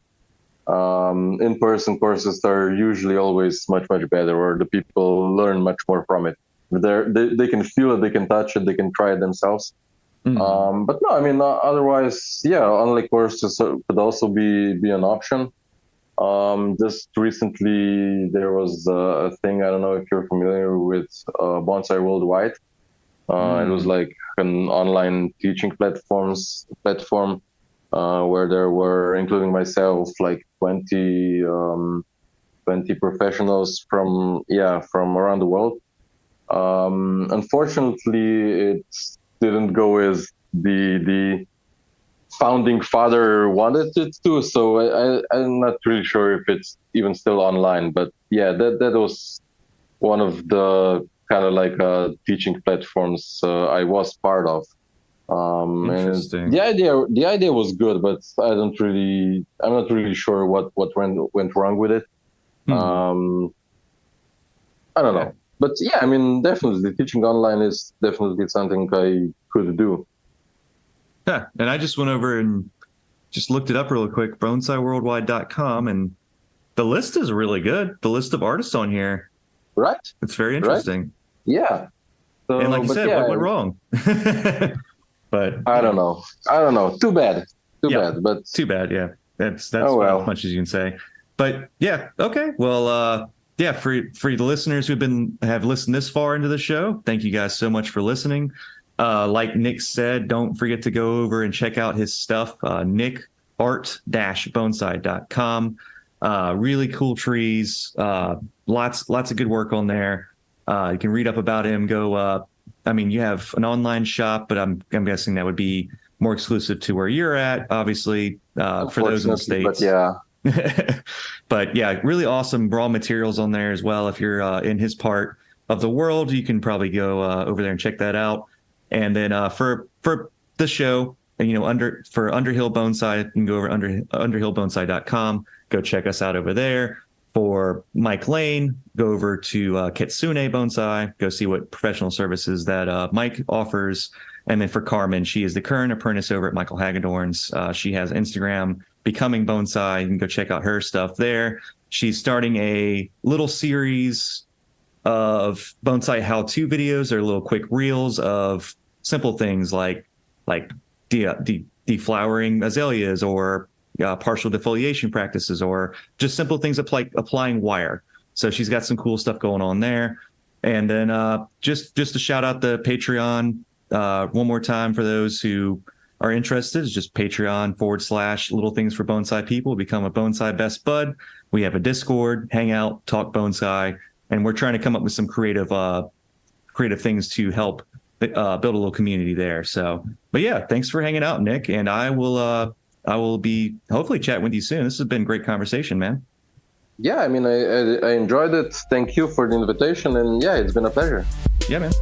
[SPEAKER 2] In-person courses are usually always much better, or the people learn much more from it. They can feel it, they can touch it, they can try it themselves. But no, I mean, otherwise, yeah, online courses could also be an option. Just recently, there was a thing, I don't know if you're familiar with Bonsai Worldwide. It was like an online teaching platform where there were, including myself, like 20 professionals from around the world. Unfortunately, it didn't go as the founding father wanted it to, so I'm not really sure if it's even still online. But yeah, that was one of the kind of like teaching platforms I was part of.
[SPEAKER 1] Interesting.
[SPEAKER 2] And the idea was good, but I'm not really sure what went wrong with it. I don't know. But yeah, I mean, definitely teaching online is definitely something I could do.
[SPEAKER 1] Yeah, and I just went over and just looked it up real quick, bonsaiworldwide.com, and the list is really good. The list of artists on here.
[SPEAKER 2] Right.
[SPEAKER 1] It's very interesting.
[SPEAKER 2] Right? Yeah. So,
[SPEAKER 1] and like you said, what went wrong? But
[SPEAKER 2] I don't know. Too bad. But
[SPEAKER 1] too bad. Yeah. That's
[SPEAKER 2] oh, well.
[SPEAKER 1] as much as you can say. But yeah. Okay. Well, yeah, for the listeners who have listened this far into the show, thank you guys so much for listening. Like Nik said, don't forget to go over and check out his stuff, nikart-bonsai.com. Really cool trees, lots of good work on there. You can read up about him. You have an online shop, but I'm guessing that would be more exclusive to where you're at, obviously, for those in the States.
[SPEAKER 2] But yeah.
[SPEAKER 1] But yeah, really awesome raw materials on there as well. If you're in his part of the world, you can probably go over there and check that out. And then for the show, for Underhill Bonsai, you can go over underhillbonsai.com. Go check us out over there. For Mike Lane, go over to Kitsune Bonsai. Go see what professional services that Mike offers. And then for Carmen, she is the current apprentice over at Michael Hagedorn's. She has Instagram, Becoming Bonsai. You can go check out her stuff there. She's starting a little series of bonsai how-to videos, or little quick reels of simple things like deflowering azaleas, or partial defoliation practices, or just simple things like applying wire. So she's got some cool stuff going on there. And then just to shout out the Patreon one more time for those who are interested, is just Patreon/Little Things for Bonsai People. Become a Bonsai Best Bud. We have a Discord, Hangout, Talk Bonsai, and we're trying to come up with some creative things to help build a little community there. So, but yeah, thanks for hanging out, Nik, and I will be hopefully chatting with you soon. This has been a great conversation, man.
[SPEAKER 2] Yeah, I mean, I enjoyed it. Thank you for the invitation, and yeah, it's been a pleasure.
[SPEAKER 1] Yeah, man.